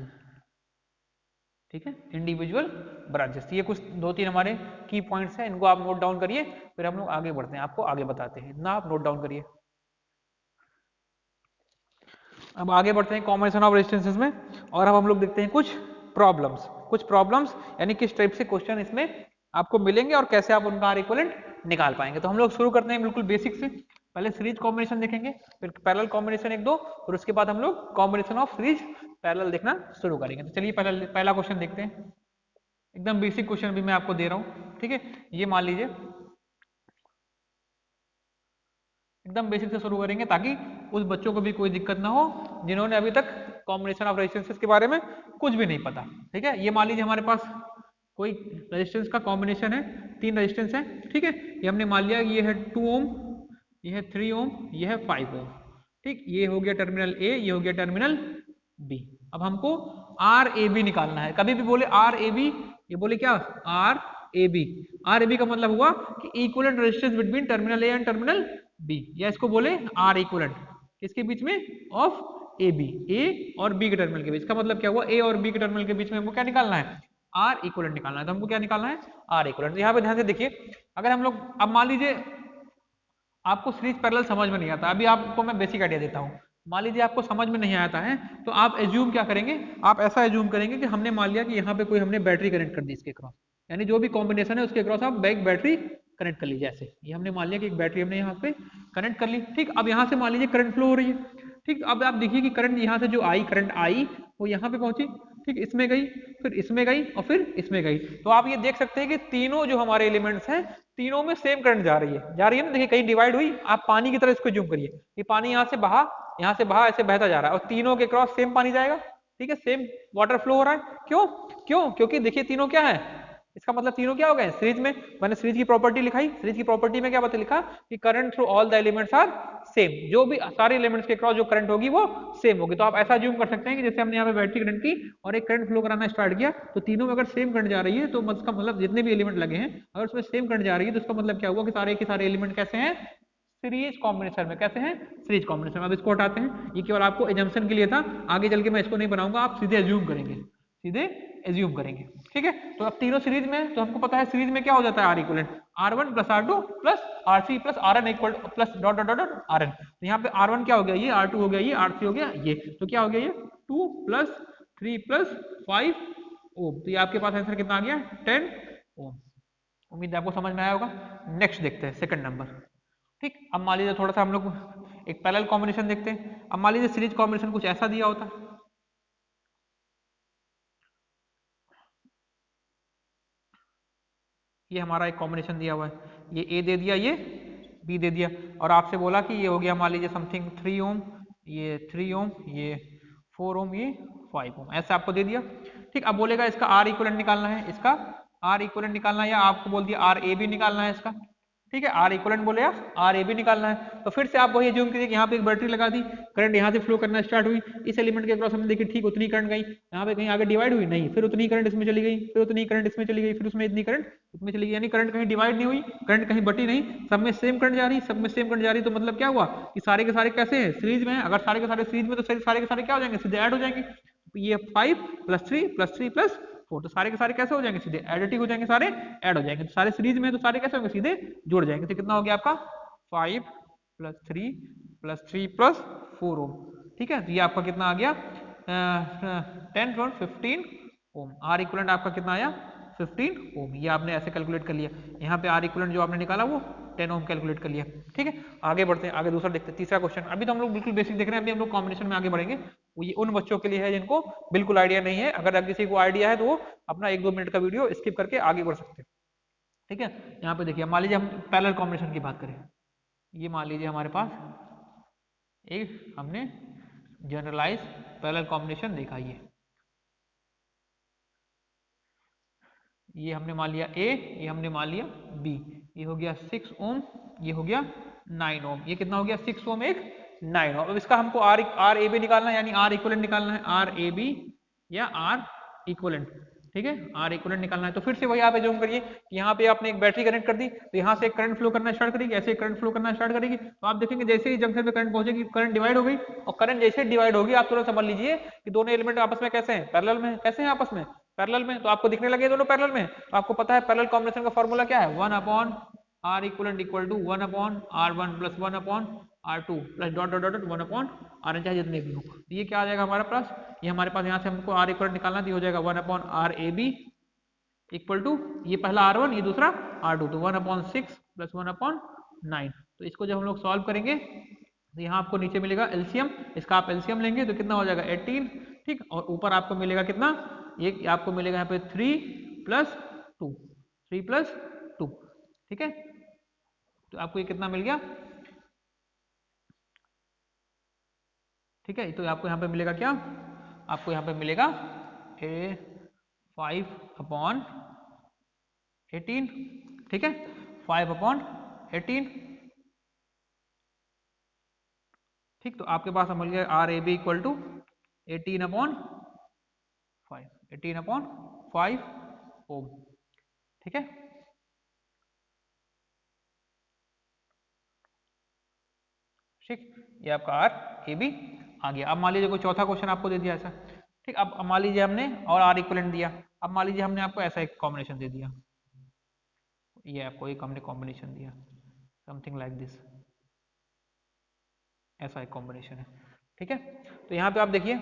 ठीक है, इंडिविजुअल ब्रांचेस। ये कुछ 2-3 हमारे की पॉइंट्स हैं, इनको आप नोट डाउन करिए, फिर हम लोग आगे बढ़ते हैं, आपको आगे बताते हैं, ना आप नोट डाउन करिए। अब आगे बढ़ते हैं कॉम्बिनेशन ऑफ रेजिस्टेंसेस में, और अब हम लोग देखते हैं कुछ प्रॉब्लम्स यानी किस टाइप से क्वेश्चन इसमें आपको मिलेंगे और कैसे आप उनका आर इक्विवेलेंट निकाल पाएंगे। तो हम लोग शुरू करते हैं बिल्कुल बेसिक से, पहले सीरीज कॉम्बिनेशन देखेंगे, फिर पैरेलल कॉम्बिनेशन 1-2, और उसके बाद हम लोग कॉम्बिनेशन ऑफ सीरीज पैरेलल देखना शुरू करेंगे। तो चलिए पहला क्वेश्चन देखते हैं, एकदम बेसिक क्वेश्चन भी मैं आपको दे रहा हूँ, ठीक है। ये मान लीजिए, एकदम बेसिक से शुरू करेंगे ताकि उस बच्चों को भी कोई दिक्कत ना हो जिन्होंने अभी तक कॉम्बिनेशन ऑफ रेजिस्टेंसेस के बारे में कुछ भी नहीं पता, ठीक है। ये मान लीजिए हमारे पास कोई रेजिस्टेंस का कॉम्बिनेशन है, 3 रेजिस्टेंस है, ठीक है। ये हमने मान लिया ये है 2 ओम, ये है 3 ओम, ये है 5 ओम, ठीक। ये हो गया टर्मिनल ए, ये हो गया टर्मिनल बी। अब हमको आर ए बी निकालना है। कभी भी बोले आर ए बी, ये बोले क्या, R A B. R A B का मतलब हुआ कि equivalent resistance between terminal A and terminal B, या इसको बोले आर इक्विवेलेंट किसके बीच में, ऑफ ए बी, ए और बी के टर्मिनल के बीच। का मतलब क्या हुआ, ए और बी के टर्मिनल के बीच में हमको क्या निकालना है, आर इक्विवेलेंट निकालना है। तो हमको क्या निकालना है, आर इक्विवेलेंट। यहाँ पे ध्यान से देखिए, अगर हम लोग, अब मान लीजिए आपको सीरीज पैरेलल समझ में नहीं आता, अभी आपको मैं बेसिक आइडिया देता हूँ। मान लीजिए आपको समझ में नहीं आता है, तो आप एज्यूम क्या करेंगे, आप ऐसा एज्यूम करेंगे कि हमने मान लिया कि यहाँ पे कोई हमने बैटरी कनेक्ट कर दी इसके क्रॉस, यानी जो भी कॉम्बिनेशन है उसके क्रॉस आप एक बैटरी कनेक्ट कर लीजिए। ऐसे ये हमने मान लिया कि एक बैटरी हमने यहाँ पे कनेक्ट कर ली, ठीक। अब यहाँ से मान लीजिए करंट फ्लो हो रही है, ठीक। अब आप देखिए कि करंट यहाँ से जो आई, करंट आई वो यहाँ पे पहुंची, ठीक, इसमें गई, फिर इसमें गई और फिर इसमें गई। तो आप ये देख सकते हैं कि तीनों जो हमारे एलिमेंट्स हैं, तीनों में सेम करंट जा रही है ना। देखिए कहीं डिवाइड हुई, आप पानी की तरह इसको जूम करिए, ये पानी यहाँ से बहा ऐसे बहता जा रहा है, और तीनों के क्रॉस सेम पानी जाएगा, ठीक है, सेम वाटर फ्लो हो रहा है। क्योंकि देखिए तीनों क्या है, इसका मतलब तीनों क्या हो गए सीरीज में। मैंने सीरीज की प्रॉपर्टी लिखाई, सीरीज की प्रॉपर्टी में क्या बता लिखा कि current through all the elements are same, जो भी सारे एलिमेंट्स के क्रॉस जो करंट होगी वो सेम होगी। तो आप ऐसा ज्यूम कर सकते हैं कि जैसे हमने यहाँ पे बैटरी करंट की और एक करंट फ्लो कराना स्टार्ट किया, तो तीनों में अगर सेम करंट जा रही है तो उसका मतलब जितने भी एलिमेंट लगे हैं अगर उसमें सेम करंट जा रही है तो उसका मतलब क्या हुआ कि सारे के सारे एलिमेंट कैसे हैं, सीरीज कॉम्बिनेशन में। कैसे हैं, सीरीज कॉम्बिनेशन में। अब इसको हटाते हैं, ये केवल आपको एजम्पशन के लिए था, आगे चल के मैं इसको नहीं बनाऊंगा, आप सीधे एज्यूम करेंगे, ठीक है। तो अब तीनों सीरीज में, तो हमको पता है सीरीज में क्या हो जाता है, R equivalent R1 plus R2 plus R3 plus RN equal plus dot dot dot RN। तो यहाँ पे R1 क्या हो गया, ये R2 हो गया, ये R3 हो गया, ये तो क्या हो गया, ये 2 प्लस 3 प्लस 5 ओम। तो ये आपके पास आंसर कितना आ गया, 10 ओम। उम्मीद है आपको समझ में आया होगा। नेक्स्ट देखते हैं सेकंड नंबर, ठीक। अब मान लीजिए थोड़ा सा हम लोग एक पैरेलल कॉम्बिनेशन देखते हैं। अब मान लीजिए सीरीज कॉम्बिनेशन कुछ ऐसा दिया होता, ये हमारा एक कॉम्बिनेशन दिया हुआ है, ये ए दे दिया, ये बी दे दिया, और आपसे बोला कि ये हो गया मान लीजिए समथिंग 3 ओम, ये 3 ओम, ये 4 ओम, ये 5 ओम, ऐसा आपको दे दिया, ठीक। अब बोलेगा इसका आर इक्विवेलेंट निकालना है, इसका आर इक्विवेलेंट निकालना है, या आपको बोल दिया आर ए बी निकालना है इसका, ठीक है। आर इक्विवेलेंट बोले या आर ए बी निकालना है। तो फिर से आप वही अज्यूम कीजिए कि यहाँ पे एक बैटरी लगा दी, करंट यहाँ से फ्लो करना स्टार्ट हुई, इस एलिमेंट के क्रॉस हमने देखी, ठीक उतनी करंट गई, यहाँ पे कहीं आगे डिवाइड हुई नहीं, फिर उतनी करंट इसमें चली गई, फिर उतनी करंट इसमें चली गई, फिर उसमें इतनी करंट उसमें चली गई, यानी करंट कहीं डिवाइड नहीं हुई, करंट कहीं बटी नहीं, सब में सेम करंट जा रही, सब में सेम करंट जा रही। तो मतलब क्या हुआ कि सारे के सारे कैसे हैं, सीरीज में। अगर सारे के सारे सीरीज में तो सारे के सारे क्या हो जाएंगे, सीधे ऐड हो जाएंगे। ये 5 प्लस 3 प्लस 3 प्लस 4, तो सारे के सारे कैसे हो जाएंगे, सीधे एडिटिव हो जाएंगे, सारे ऐड हो जाएंगे। तो सारे सीरीज में तो सारे कैसे होंगे, सीधे जुड़ जाएंगे। तो कितना हो गया आपका 5 प्लस 3 प्लस 3 प्लस 4 ओम, ठीक है। तो ये आपका कितना आ गया 10 और 15 ओम। आर इक्विवेलेंट आपका कितना आया 15 ओम। ये आपने ऐसे कैलकुलेट कर लिया, यहाँ पे आर इक्विवेलेंट जो आपने निकाला वो 10 ओम कैलकुलेट कर लिया, ठीक है। आगे बढ़ते हैं, आगे दूसरा देखते हैं, तीसरा क्वेश्चन। अभी तो हम लोग बिल्कुल बेसिक देख रहे हैं, अभी हम लोग कॉम्बिनेशन में आगे बढ़ेंगे। वो ये उन बच्चों के लिए है जिनको बिल्कुल आइडिया नहीं है। अगर किसी को आइडिया है तो वो अपना 1-2 मिनट का वीडियो स्किप करके आगे बढ़ सकते हैं, ठीक है। यहाँ पे देखिए, मान लीजिए हम पैरेलल कॉम्बिनेशन की बात करें, ये मान लीजिए हमारे पास एक हमने जनरलाइज पैरेलल कॉम्बिनेशन देखा, ये हमने मान लिया ए, ये हमने मान लिया बी, ये हो गया 6 ओम, ये हो गया 9 ओम, ये कितना हो गया 6 ओम, एक 9 ओम। अब इसका हमको आर ए बी निकालना है, यानी आर इक्विवेलेंट निकालना है, आर ए बी या आर इक्विवेलेंट। ठीक है, आर इक्विवेलेंट निकालना है। तो फिर से वही आप एज्यूम करिए कि यहाँ पे आपने एक बैटरी कनेक्ट कर दी, तो यहाँ से करंट फ्लो करना स्टार्ट करेगी, ऐसे करंट फ्लो करना स्टार्ट करेगी। तो आप देखेंगे जैसे ही जंक्शन पे करंट पहुंचेगी, करंट डिवाइड हो गई, और करंट जैसे डिवाइड होगी आप तुरंत समझ लीजिए कि दोनों एलिमेंट आपस में कैसे हैं, पैरेलल में। कैसे हैं आपस में, पैरेलल में। तो आपको दिखने लगे दोनों पैरेलल में, तो आपको पता है पैरेलल कॉम्बिनेशन का फॉर्मूला क्या है, 1 upon R equivalent equal to 1 upon R1 plus 1 upon R2 plus dot dot dot 1 upon R चाहे जितने भी हो। तो ये क्या आ जाएगा हमारे पास, ये हमारे पास यहाँ से हमको आर इक्विवेलेंट निकालना, तो ये हो जाएगा 1 upon R A B equal to, ये पहला R1 ये दूसरा R2, तो 1 अपॉन 6 प्लस 1 अपॉन 9। तो इसको जब हम लोग सॉल्व करेंगे तो यहाँ आपको नीचे मिलेगा एलसीएम, इसका आप एलसीएम लेंगे तो कितना हो जाएगा 18, ठीक। और ऊपर आपको मिलेगा कितना, ये आपको मिलेगा यहाँ पे 3 प्लस 2, 3 प्लस 2, ठीक है। तो आपको ये कितना मिल गया, ठीक है। तो आपको यहाँ पे मिलेगा क्या, आपको यहाँ पे मिलेगा 5 अपॉन 18, ठीक है, 5 अपॉन 18, ठीक। तो आपके पास मिल गया R A B equal to 18 upon 5, 18 upon 5 ohm, ठीक है। ठीक, ये आपका आर ए बी आ गया। अब मान लीजिए कोई चौथा क्वेश्चन आपको दे दिया ऐसा, ठीक। अब मान लीजिए हमने और आर इक्विवेलेंट दिया, अब मान लीजिए हमने आपको ऐसा एक कॉम्बिनेशन दे दिया, ये आपको एक हमने कॉम्बिनेशन दिया समथिंग लाइक दिस, ऐसा एक कॉम्बिनेशन है, ठीक है। तो यहाँ पे आप देखिए,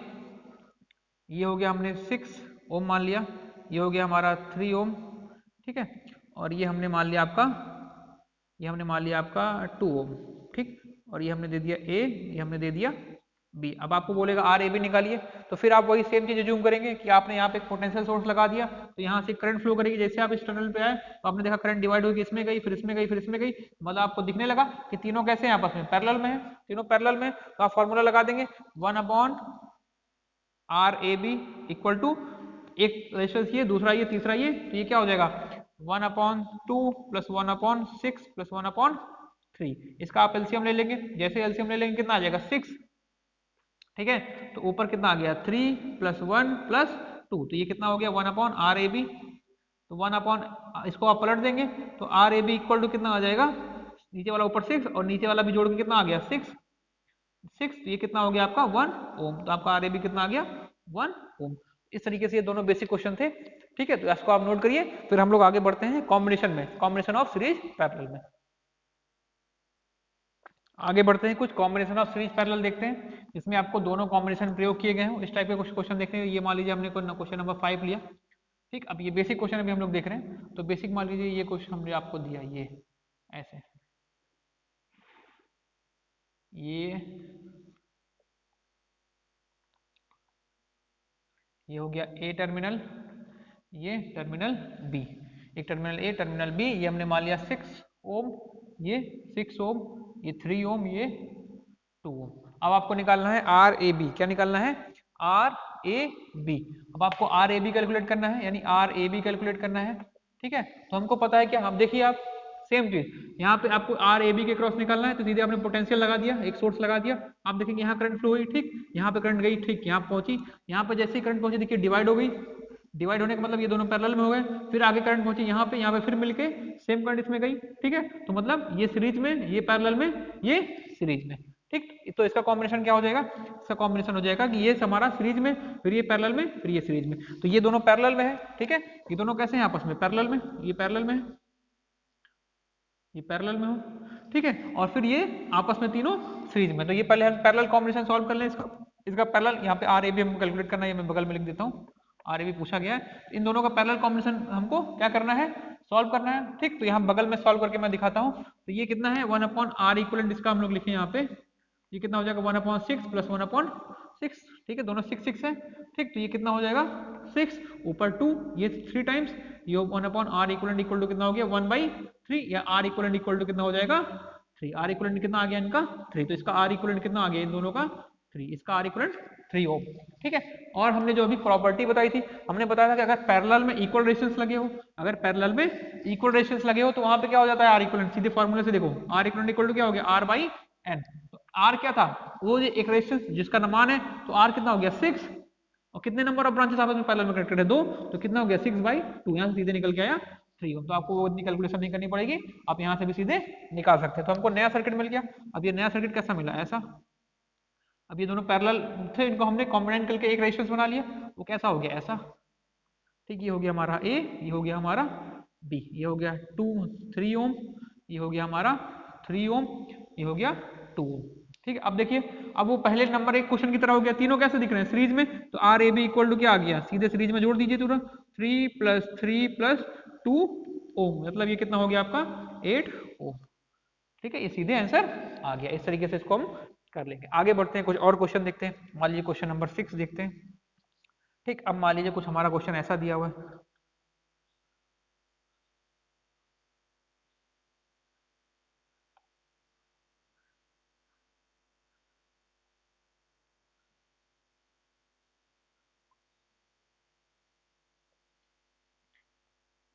ये हो गया हमने 6 ओम मान लिया, ये हो गया हमारा 3 ओम, ठीक है। और ये हमने मान लिया आपका, ये हमने मान लिया आपका 2 ओम, ठीक। और ये हमने दे दिया ए, ये हमने दे दिया बी। अब आपको बोलेगा आर ए बी निकालिए, तो फिर आप वही सेम चीज एज्यूम करेंगे कि आपने यहाँ पे एक पोटेंशियल सोर्स लगा दिया, तो यहाँ से करंट फ्लो करेगी। जैसे आप इस टनल पे आए तो आपने देखा करंट डिवाइड होगी, इसमें गई, फिर इसमें गई, फिर इसमें गई, मतलब आपको दिखने लगा कि तीनों कैसे हैं आपस में, पैरेलल में है, तीनों पैरेलल में। तो आप फॉर्मूला लगा देंगे 1 upon R A B equal to, एक रेजिस्टेंस ये, दूसरा ये, तीसरा ये, तो ये क्या हो जाएगा 1 upon 2 plus 1 upon 6 plus 1 upon 3। इसका आप एलसीएम ले लेंगे, जैसे एलसीएम ले लेंगे कितना आ जाएगा 6, ठीक है। तो ऊपर कितना आ गया 3 प्लस 1 प्लस 2, तो ये कितना हो गया 1 अपॉन आर ए बी। तो 1 अपॉन, इसको आप पलट देंगे तो R A B equal to कितना आ जाएगा, नीचे वाला ऊपर 6 और नीचे वाला भी जोड़ के कितना आ गया 6, तो ये कितना हो गया आपका 1 ओम। तो आपका आर ए बी कितना आ गया 1 ओम। इस तरीके से ये दोनों बेसिक क्वेश्चन थे, ठीक है। तो इसको आप नोट करिए, फिर हम लोग आगे बढ़ते हैं कॉम्बिनेशन में, कॉम्बिनेशन ऑफ सीरीज पैरेलल में। आगे बढ़ते हैं, कुछ कॉम्बिनेशन ऑफ सीरीज पैरेलल देखते हैं, जिसमें आपको दोनों कॉम्बिनेशन प्रयोग किए गए हैं। इस टाइप के कुछ क्वेश्चन देखते हैं। ये मान लीजिए हमने क्वेश्चन नंबर 5 लिया, ठीक। अब ये बेसिक क्वेश्चन अभी हम लोग देख रहे हैं, तो बेसिक मान लीजिए ये क्वेश्चन हमने आपको दिया, ये ऐसे, ये हो गया ए टर्मिनल, ये टर्मिनल बी, एक टर्मिनल ए टर्मिनल बी, ये हमने मान लिया 6 ओम, ये 6 ओम, ये 3 ओम, ये 2 ओम। अब आपको निकालना है आर ए बी, क्या निकालना है आर ए बी। अब आपको आर ए बी कैलकुलेट करना है, यानी आर ए बी कैलकुलेट करना है, ठीक है। तो हमको पता है क्या, हम देखिए आप सेम चीज, यहाँ पे आपको आर ए बी के क्रॉस निकालना है, तो सीधे आपने पोटेंशियल लगा दिया, एक सोर्स लगा दिया। आप देखेंगे यहाँ करंट फ्लो हुई, ठीक, यहाँ पे करंट गई, ठीक, यहाँ पहुंची, यहाँ पे जैसे ही करंट पहुंची देखिए डिवाइड हो गई, डिवाइड होने का मतलब ये दोनों पैरेलल में हो गए। फिर आगे करंट पहुंची यहाँ पे फिर मिलके सेम करंट इसमें गई, ठीक है। तो मतलब ये सीरीज में, ये पैरेलल में, ये सीरीज में, ठीक। तो इसका कॉम्बिनेशन क्या हो जाएगा, इसका कॉम्बिनेशन हो जाएगा कि ये हमारा सीरीज में, फिर ये पैरेलल में, फिर ये सीरीज में। तो ये दोनों पैरेलल में है, ठीक है। ये दोनों कैसे हैं आपस में, पैरेलल में, ये पैरेलल में है, ये पैरेलल में हो, ठीक है। और फिर ये आपस में तीनों सीरीज में। तो ये पहले हम पैरेलल कॉम्बिनेशन सॉल्व कर लें इसका पैरेलल, यहाँ पे आर ए बी हमको कैलकुलेट करना है, मैं बगल में लिख देता हूँ, आर ए बी पूछा गया है। इन दोनों का पैरेलल कॉम्बिनेशन हमको क्या करना है, सॉल्व करना है, ठीक। तो यहाँ बगल में सॉल्व करके मैं दिखाता हूँ। तो ये कितना है 1 अपॉन आर इक्वलेंट, इसका हम लोग लिखे यहाँ पे, ये कितना हो जाएगा 1 अपॉन 6 प्लस 1 अपॉन 6, ठीक है। दोनों 6 6 है, ठीक। तो ये कितना हो जाएगा 6 ऊपर 2, ये 3 टाइम्स, ये 1 upon R equivalent equal to कितना हो गया 1/3, या आर इक्वलेंट इक्वल टू कितना हो जाएगा 3। आर इक्वलेंट कितना आ गया इनका 3, तो इसका आर इक्वलेंट कितना आ गया इन दोनों का 3, इसका आर इक्वलेंट 3 ओम, ठीक है। और हमने जो अभी प्रॉपर्टी बताई थी, हमने बताया था कि अगर पैरेलल में इक्वल रेजिस्टेंस लगे हो, अगर पैरेलल में इक्वल रेजिस्टेंस लगे हो तो वहां पे क्या हो जाता है आर इक्वलेंट, सीधे फॉर्मूले से देखो, आर इक्वलेंट इक्वल टू क्या हो गया R/N। तो आर क्या था, वो एक रेजिस्टेंस जिसका मान है, तो आर कितना हो गया 6, और कितने नंबर ऑफ ब्रांचेस आपस में पैरेलल में कनेक्टेड है? 2, तो कितना हो गया 6/2, यहाँ से सीधे निकल के आया 3 ओम। तो आपको वो इतनी कैलकुलेशन नहीं करनी पड़ेगी, आप यहाँ से भी सीधे निकाल सकते हैं। तो हमको नया सर्किट मिल गया। अब ये नया सर्किट कैसा मिला? ऐसा। अब ये दोनों पैरेलल थे, इनको हमने कॉम्बिनेट करके एक रेजिस्टेंस बना लिया। वो कैसा हो गया? ऐसा। ठीक, ये हो गया हमारा ए, ये हो गया हमारा बी, ये हो गया 3 ओम, ये हो गया हमारा 3 ओम, ये हो गया 2 ओम। ठीक है, अब देखिए, अब वो पहले नंबर एक क्वेश्चन की तरह हो गया। तीनों कैसे दिख रहे हैं? सीरीज में। तो R A B equal to क्या आ गया? सीधे सीरीज में जोड़ दीजिए तुरंत। 3 + 3 + 2 ओम, मतलब ये कितना हो गया आपका? 8 ओम। ठीक है, ये सीधे आंसर आ गया। इस तरीके से इसको हम कर लेंगे। आगे बढ़ते हैं, कुछ और क्वेश्चन देखते हैं। मान लीजिए क्वेश्चन नंबर 6 देखते हैं। ठीक, अब मान लीजिए कुछ हमारा क्वेश्चन ऐसा दिया हुआ है।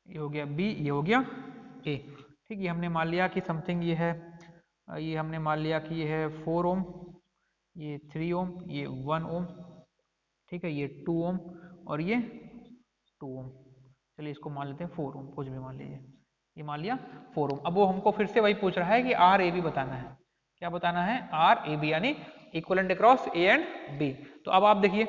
ये हो गया बी, ये हो गया ए। ठीक, ये हमने मान लिया कि समथिंग ये है, ये हमने मान लिया कि ये है 4 ओम, ये 3 ओम, ये 1 ओम। ठीक है, ये 2 ओम और ये 2 ओम। चलिए इसको मान लेते हैं 4 ओम, कुछ भी मान लीजिए। ये मान लिया 4 ओम। अब वो हमको फिर से वही पूछ रहा है कि आर ए बी बताना है। क्या बताना है? आर ए बी, यानी equivalent across A and B. तो अब आप देखिए,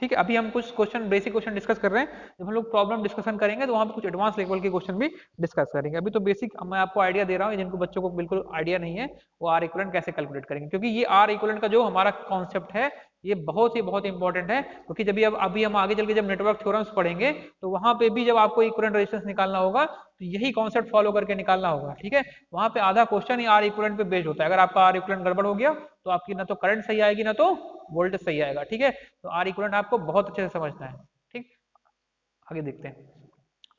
ठीक है, अभी हम कुछ क्वेश्चन, बेसिक क्वेश्चन डिस्कस कर रहे हैं। जब हम लोग प्रॉब्लम डिस्कशन करेंगे तो वहाँ पे कुछ एडवांस लेवल के क्वेश्चन भी डिस्कस करेंगे। अभी तो बेसिक मैं आपको आइडिया दे रहा हूँ, जिनको बच्चों को बिल्कुल आइडिया नहीं है वो आर इक्विवेलेंट कैसे कैलकुलेट करेंगे। क्योंकि ये आर इक्विवेलेंट का जो हमारा कॉन्सेप्ट है ये बहुत इंपॉर्टेंट है। क्योंकि जब अभी हम आगे चल के जब नेटवर्क थ्योरम्स पढ़ेंगे तो वहां पे भी जब आपको इक्विवेलेंट रेजिस्टेंस निकालना होगा तो यही कॉन्सेप्ट फॉलो करके निकालना होगा। ठीक है, वहां पे आधा क्वेश्चन ही आर इक्विवेलेंट पे बेस्ड होता है। अगर आपका आर इक्विवेलेंट गड़बड़ हो गया तो आपकी ना तो करंट सही आएगी ना तो वोल्टेज सही आएगा। ठीक है, तो आर इक्विवेलेंट आपको बहुत अच्छे से समझना है। ठीक, आगे देखते हैं।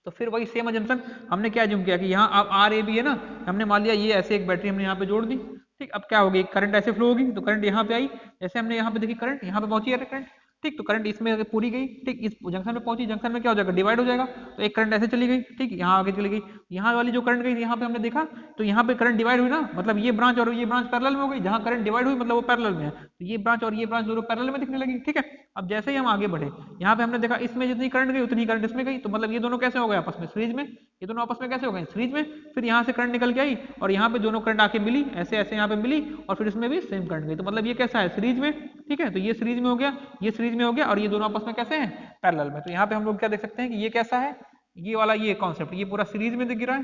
तो फिर वही सेम अजम्पशन हमने क्या अज्यूम किया कि यहाँ अब आर ए बी है ना, हमने मान लिया ये ऐसे एक बैटरी हमने यहाँ पे जोड़ दी। ठीक, अब क्या होगी? करंट ऐसे फ्लो होगी, तो करंट यहाँ पे आई, जैसे हमने यहाँ पे देखी करंट यहाँ पे पहुंची है करंट। ठीक, तो करंट इसमें पूरी गई। ठीक, इस जंक्शन में पहुंची, जंक्शन में क्या हो जाएगा? डिवाइड हो जाएगा। तो एक करंट ऐसे चली गई। ठीक, यहाँ आगे चली गई। यहाँ वाली जो करंट गई यहाँ पे हमने देखा, तो यहाँ पे करंट डिवाइड हुई ना, मतलब ये ब्रांच और ये ब्रांच पैरेलल में हो गई। जहाँ करंट डिवाइड हुई मतलब वो पैरेलल में है, तो ये ब्रांच और ये ब्रांच दोनों पैरेलल में दिखने लगी। ठीक है, अब जैसे ही हम आगे बढ़े, यहाँ पे हमने देखा इसमें जितनी करंट गई उतनी करंट इसमें गई, तो मतलब ये दोनों कैसे हो गए आपस में? सीरीज में। ये दोनों आपस में कैसे हो गए? सीरीज में। फिर यहाँ से करंट निकल के आई और यहाँ पे दोनों करंट आके मिली, ऐसे ऐसे यहाँ पे मिली और फिर इसमें भी सेम करंट गई, तो मतलब ये कैसा है? सीरीज में। ठीक है, तो ये सीरीज में हो गया, ये सीरीज में हो गया और ये दोनों आपस में कैसे हैं? पैरेलल में। तो यहाँ पे हम लोग क्या देख सकते हैं कि ये कैसा है? ये वाला ये कॉन्सेप्ट ये पूरा सीरीज में दिख रहा है,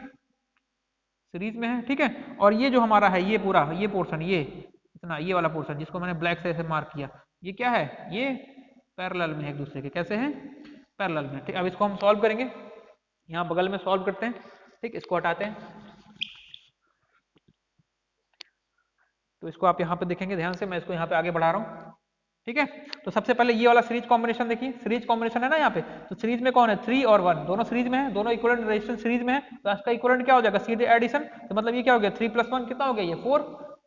सीरीज में है। ठीक है, और ये जो हमारा है ये पूरा ये पोर्शन, ये इतना ये वाला पोर्शन जिसको मैंने ब्लैक से ऐसे मार्क किया, ये क्या है? ये पैरेलल में है एक दूसरे के। कैसे हैं? पैरेलल में। ठीक, अब इसको हम सॉल्व करेंगे। यहाँ बगल में सॉल्व करते हैं। ठीक, इसको हटाते हैं। तो इसको आप यहाँ पे देखेंगे ध्यान से, मैं इसको यहाँ पे आगे बढ़ा रहा हूँ। ठीक है, तो सबसे पहले ये वाला सीरीज कॉम्बिनेशन देखिए, सीरीज कॉम्बिनेशन है ना यहाँ पे। तो सीरीज में कौन है? 3 और 1 दोनों सीरीज में है, दोनों इक्विवेलेंट रेजिस्टेंस सीरीज में है। तो इसका इक्विवेलेंट क्या हो जाएगा? सीधे एडिशन। तो मतलब ये क्या हो गया? 3 + 1 कितना हो गया? ये 4।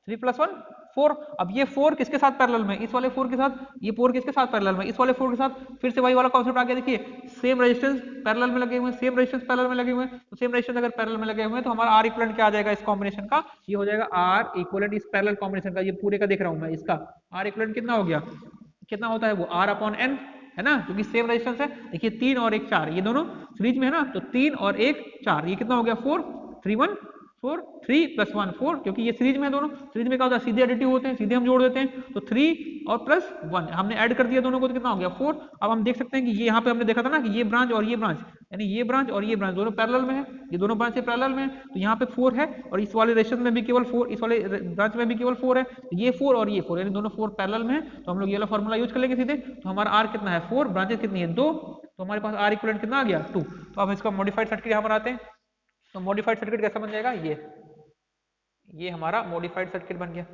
3 + 1 4। अब ये 4 किसके साथ पैरेलल में? इस वाले 4 के साथ। ये 4 किसके साथ पैरेलल में? इस वाले 4 के साथ। फिर से वही वाला कॉन्सेप्ट आ गया। देखिए, सेम रेजिस्टेंस पैरेलल में लगे हुए हैं, सेम रेजिस्टेंस पैरेलल में लगे हुए हैं। तो सेम रेजिस्टेंस अगर पैरेलल में लगे हुए हैं तो हमारा आर इक्विवेलेंट क्या आ जाएगा इस कॉम्बिनेशन का? ये हो जाएगा आर इक्विवेलेंट इस पैरेलल कॉम्बिनेशन का। ये पूरे का देख रहा हूं मैं, इसका आर इक्विवेलेंट कितना हो गया? कितना होता है वो? R/N है ना, क्योंकि सेम रेजिस्टेंस है। देखिए 3 और 1 4, ये दोनों सीरीज में है ना, तो 3 और 1 4, ये कितना हो गया? 4 3 1 4 3 + 1 4, क्योंकि ये सीरीज में है दोनों। सीरीज में क्या होता है? सीधे एडिटिव होते हैं, सीधे हम जोड़ देते हैं। तो 3 और +1 हमने ऐड कर दिया दोनों को, तो कितना हो गया? 4। अब हम देख सकते हैं कि ये यहाँ पे हमने देखा था ना कि ये ब्रांच और ये ब्रांच, यानी ये ब्रांच और ये ब्रांच दोनों पैरेलल में है, ये दोनों ब्रांच पैरेलल में है। तो यहाँ पे 4 है और इस वाले रेजिस्टेंस में भी केवल 4, इस वाले ब्रांच में भी केवल 4 है। तो ये 4 और ये 4, यानी दोनों 4 पैरेलल में है। तो हम लोग ये वाला फॉर्मूला यूज कर लेंगे सीधे। तो हमारा आर कितना है? 4, ब्रांचेस कितनी है? 2। तो हमारे पास आर इक्विवेलेंट कितना आ गया? 2। तो अब इसका मॉडिफाइड सर्किट यहाँ बनाते हैं। तो मॉडिफाइड सर्किट कैसा बन जाएगा? ये हमारा मॉडिफाइड सर्किट बन गया।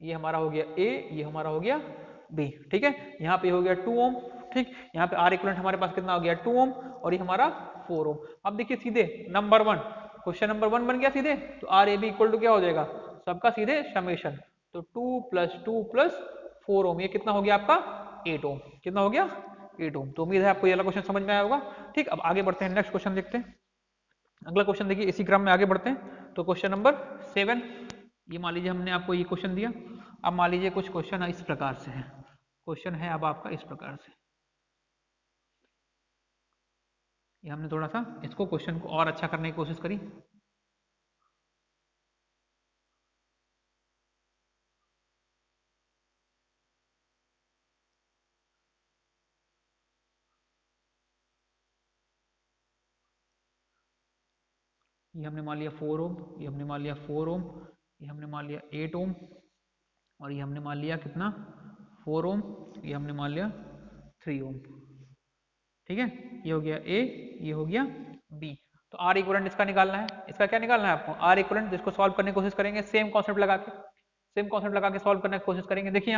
ये हमारा हो गया ए, ये हमारा हो गया बी। ठीक है, यहाँ पे हो गया 2 ओम। ठीक, यहाँ पे आर इक्विवेलेंट हमारे पास कितना हो गया? 2 ओम और ये हमारा 4 ओम। अब देखिए सीधे नंबर 1, क्वेश्चन नंबर 1 बन गया सीधे। तो R A B equal to क्या हो जाएगा? सबका सीधे समेशन। तो 2 + 2 + 4 ओम, ये कितना हो गया आपका? 8 ओम। कितना हो गया? 8 ओम। तो उम्मीद है आपको ये वाला क्वेश्चन समझ में आया होगा। ठीक, अब आगे बढ़ते हैं, नेक्स्ट क्वेश्चन देखते हैं। अगला क्वेश्चन देखिए, इसी क्रम में आगे बढ़ते हैं। तो क्वेश्चन नंबर 7, ये मान लीजिए हमने आपको ये क्वेश्चन दिया। अब मान लीजिए कुछ क्वेश्चन इस प्रकार से है। क्वेश्चन है अब आपका इस प्रकार से। ये हमने थोड़ा सा इसको क्वेश्चन को और अच्छा करने की कोशिश करी। ये हमने मान लिया 4 ओम, ये हमने मान लिया 4 ओम, ये हमने मान लिया 8 ओम, और ये हमने मान लिया कितना 4 ओम, ये हमने मान लिया 3 ओम। ठीक है, ये हो गया ए, ये हो गया बी। तो आर इक्वलेंट इसका निकालना है। इसका क्या निकालना है आपको? आर इक्वलेंट, जिसको सॉल्व करने की कोशिश करेंगे सेम कॉन्सेप्ट लगा के, सेम कॉन्सेप्ट लगा के सॉल्व करने की कोशिश करेंगे। देखिए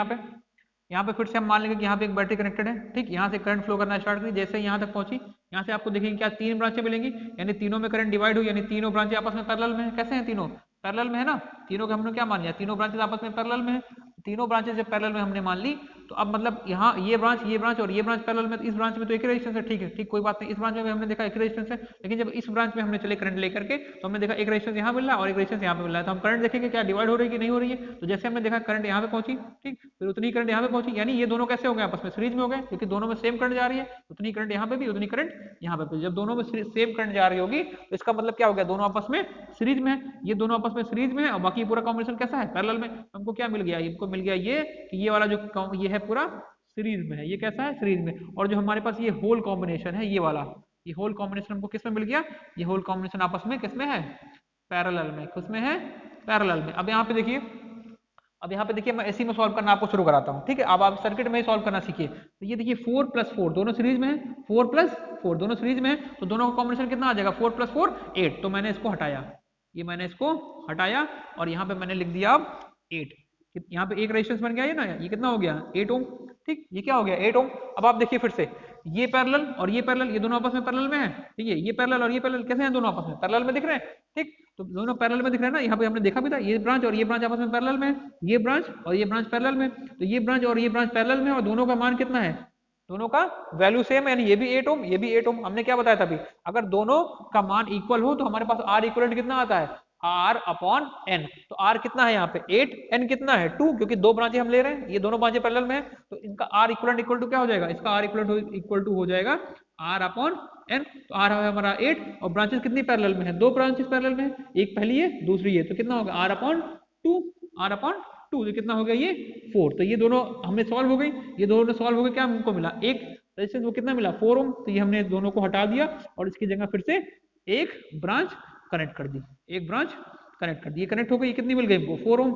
यहाँ पे फिर से हम मान लेंगे कि यहाँ पे एक बैटरी कनेक्टेड है। ठीक, यहाँ से करंट फ्लो करना स्टार्ट करी, जैसे यहाँ तक पहुंची, यहाँ से आपको देखेंगे क्या 3 ब्रांचें मिलेंगी, यानी तीनों में करंट डिवाइड हुई, यानी तीनों ब्रांचें आपस में पैरेलल में है। कैसे हैं? तीनों पैरेलल में है ना। तीनों के हमने क्या मान लिया? तीनों ब्रांचेस आपस में पैरेलल में है। तीनों ब्रांचेस जब पैरेलल में हमने मान ली, तो अब मतलब यहाँ ये ब्रांच और ये ब्रांच पैरेलल में, तो इस ब्रांच में तो एक ही रेजिस्टेंस है। ठीक है, ठीक, कोई बात नहीं। इस ब्रांच में हमने देखा एक रेजिस्टेंस है, लेकिन जब इस ब्रांच में हमने चले करंट लेकर के, तो हमने देखा एक रेजिस्टेंस यहाँ मिल रहा है और एक रेजिस्टेंस यहाँ पे मिल रहा है। तो हम करंट देखेंगे क्या डिवाइड हो रही है कि नहीं हो रही है। तो जैसे हमने देखा करंट यहाँ पे पहुंची, ठीक, फिर उतनी करंट यहाँ पे पहुंची, यानी ये दोनों कैसे हो गए? आपस में सीरीज में हो गए, क्योंकि दोनों में सेम करंट जा रही है। उतनी करंट यहाँ पे भी, उतनी करंट यहाँ पे भी। जब दोनों में सेम करंट जा रही होगी, तो इसका मतलब क्या हो गया? दोनों आपस में सीरीज में है। ये दोनों आपस में सीरीज में है, और बाकी पूरा कॉम्बिनेशन कैसा है? पैरेलल में। हमको क्या मिल गया? इनको मिल गया ये कि ये वाला जो ये है पूरा सीरीज में है। ये कैसा है? सीरीज में। और जो हमारे पास ये होल कॉम्बिनेशन है, ये वाला, ये होल कॉम्बिनेशन हमको किस में मिल गया? ये होल कॉम्बिनेशन आपस में किस में है? पैरेलल में। किस में है? पैरेलल में। अब यहाँ पे देखिए, अब यहाँ पे देखिए मैं इसी में सॉल्व करना आपको शुरू कराता हूँ। ठीक है, अब आप सर्किट में ही सॉल्व करना सीखिए। तो ये देखिए 4 + 4 दोनों सीरीज में है, 4 + 4 दोनों सीरीज में है, तो दोनों का कॉम्बिनेशन कितना आ जाएगा? 4 + 4 8। तो मैंने इसको हटाया, ये मैंने इसको हटाया, और यहाँ पे मैंने लिख दिया अब 8। यहाँ पे एक रेजिस्टेंस बन गया ये ना, ये कितना हो गया? 8 ओम। ठीक, ये क्या हो गया? 8 ओम। अब आप देखिए फिर से, ये पैरेलल और ये पैरेलल, ये दोनों आपस में पैरेलल में है। ठीक है, ये पैरेलल और ये पैरेलल कैसे हैं? दोनों आपस में पैरेलल में दिख रहे हैं। ठीक, तो दोनों पैरेलल में दिख रहे हैं ना। यहाँ पे हमने देखा भी था, ये ब्रांच और ये ब्रांच आपस में पैरेलल में है, ये ब्रांच और ये ब्रांच पैरेलल में। तो ये ब्रांच और ये ब्रांच पैरेलल में, और दोनों का मान कितना है? दोनों का वैल्यू सेम है, यानी ये भी 8 ओम, ये भी 8 ओम। हमने क्या बताया था अभी? अगर दोनों का मान इक्वल हो, तो हमारे पास आर इक्वलेंट कितना आता है? R upon N. तो R कितना है यहाँ पे? 8, N कितना है? 2, क्योंकि दो ब्रांचें हम ले रहे हैं, ये दोनों ब्रांचें पैरेलल में है, तो इनका R इक्वलेंट इक्वल टू क्या हो जाएगा? इसका R इक्वलेंट इक्वल टू हो जाएगा R अपॉन एन। तो R है हमारा 8, और ब्रांचेस कितनी पैरेलल में है? दो ब्रांचेस पैरेलल में है, एक पहली है दूसरी है, तो कितना होगा? R अपॉन 2, R अपॉन 2, तो कितना हो गया? ये 4। तो ये दोनों हमें सॉल्व हो गई, ये दोनों सॉल्व हो गए। क्या हमको मिला? एक रेजिस्टेंस वो कितना मिला? 4 ओम। तो ये हमने दोनों को हटा दिया, और इसकी जगह फिर से एक ब्रांच कनेक्ट कर दी, एक ब्रांच कनेक्ट कर दी। ये कनेक्ट हो गई, ये कितनी मिल गई हमको? 4 ओम।